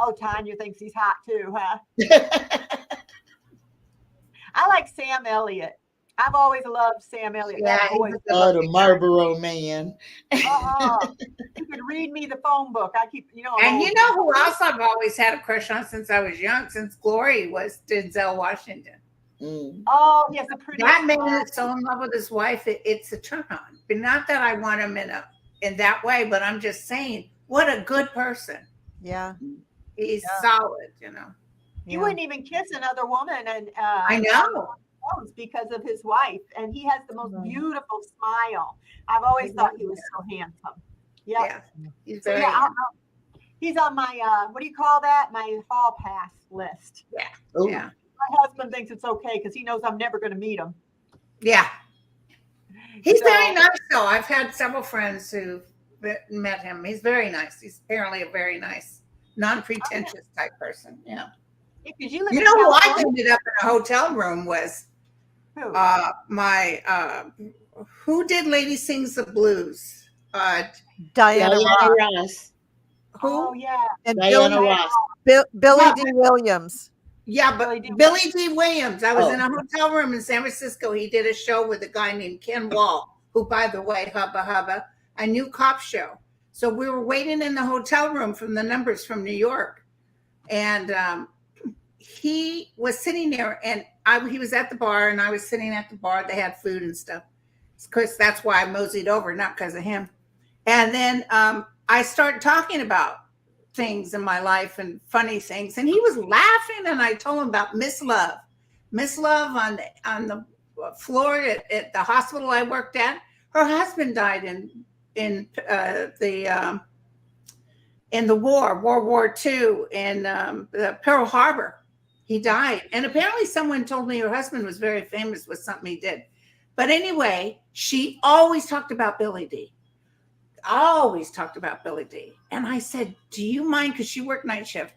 Oh, Tanya thinks he's hot too, huh? I like Sam Elliott. I've always loved Sam Elliott. Yeah, That he's voice. a good Oh, the looking guy. Marlboro Man. You could read me the phone book. I keep, I'm And old. you know who else I've always had a crush on since I was young, since Glory, was Denzel Washington. Mm. Oh, yes, the pretty. That man is so in love with his wife, it's a turn on. But not that I want him in that way, but I'm just saying, what a good person. Yeah. He's solid, He wouldn't even kiss another woman, and I know. because of his wife, and he has the most Right. beautiful smile. I've always thought he was so handsome. Yeah, he's So very. yeah, he's on my what do you call that? My hall pass list. Oh. Yeah, My husband thinks it's okay because he knows I'm never going to meet him. yeah. He's So- very nice, though. I've had several friends who've met him. He's very nice. He's apparently a very nice, non-pretentious type person. Yeah. Because you live You in know who I California. ended up in a hotel room was Who? who did Lady Sings the Blues? Diana Diana Ross Ross. Who? Oh yeah. and Diana Billy, Ross. Billy Yeah. D. Williams. Yeah, but Billy D. Billy D. Williams. I was Oh. in a hotel room in San Francisco. He did a show with a guy named Ken Wall, who, by the way, Hubba Hubba, a new cop show. So we were waiting in the hotel room from the numbers from New York. And he was sitting there, and he was at the bar, and I was sitting at the bar. They had food and stuff. Of course, that's why I moseyed over, not because of him. And then I started talking about things in my life and funny things, and he was laughing. And I told him about Miss Love on the floor at the hospital I worked at. Her husband died in the World War II, in Pearl Harbor. He died, and apparently someone told me her husband was very famous with something he did. But anyway, she always talked about Billy D. And I said, do you mind, because she worked night shift,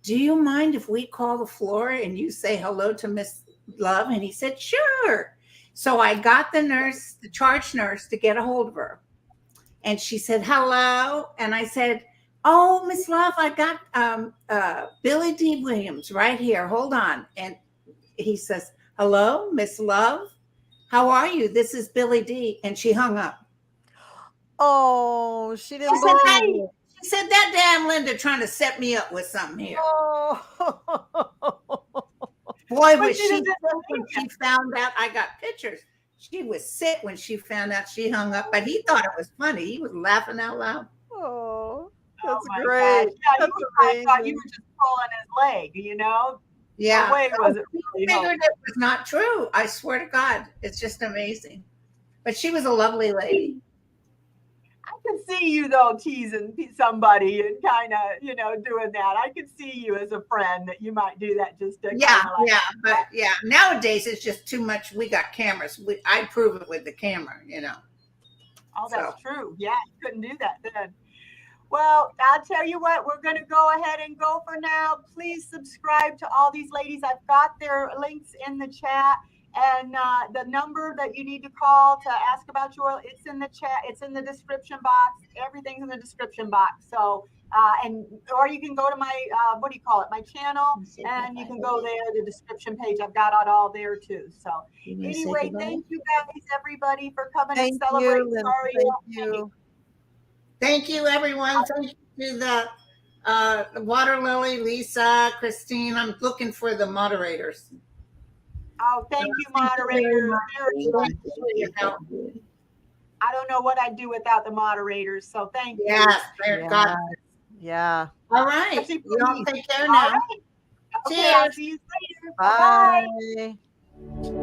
do you mind if we call the floor and you say hello to Miss Love? And he said, sure. So I got the charge nurse, to get a hold of her. And she said, hello. And I said, oh, Miss Love, I got Billy D. Williams right here. Hold on. And he says, hello, Miss Love. How are you? This is Billy D. And she hung up. Oh, she didn't She said, believe hey, it. she said, that damn Linda trying to set me up with something here. Oh. Boy, But was she she doesn't when believe she found out. I got pictures. She was sick when she found out she hung up, but he thought it was funny. He was laughing out loud. Oh, Oh that's my great. gosh. Yeah, That's I thought you amazing. were just pulling his leg, Yeah. No way was it He really figured it was not true. I swear to God. It's just amazing. But she was a lovely lady. I could see you though teasing somebody and kind of, doing that. I could see you as a friend that you might do that just to Yeah, kinda like, yeah. But yeah, nowadays it's just too much. We got cameras. I prove it with the camera, oh, that's true. Yeah, you couldn't do that then. Well, I'll tell you what, we're going to go ahead and go for now. Please subscribe to all these ladies. I've got their links in the chat, and the number that you need to call to ask about it's in the chat. It's in the description box. Everything's in the description box. So, or you can go to my, my channel, and you can go there, the description page. I've got it all there too. So anyway, thank you guys, everybody, for coming Thank and celebrating. you. And Sorry, thank you. Thank you, everyone. Thank you to the Water Lily, Lisa, Christine. I'm looking for the moderators. Oh, thank you, moderators. I don't know what I'd do without the moderators, so thank you. Yes, thank Yeah. God. Yeah. All right. Especially You all me. take care All now. right. Okay, I'll Cheers. see you later. Bye-bye. Bye.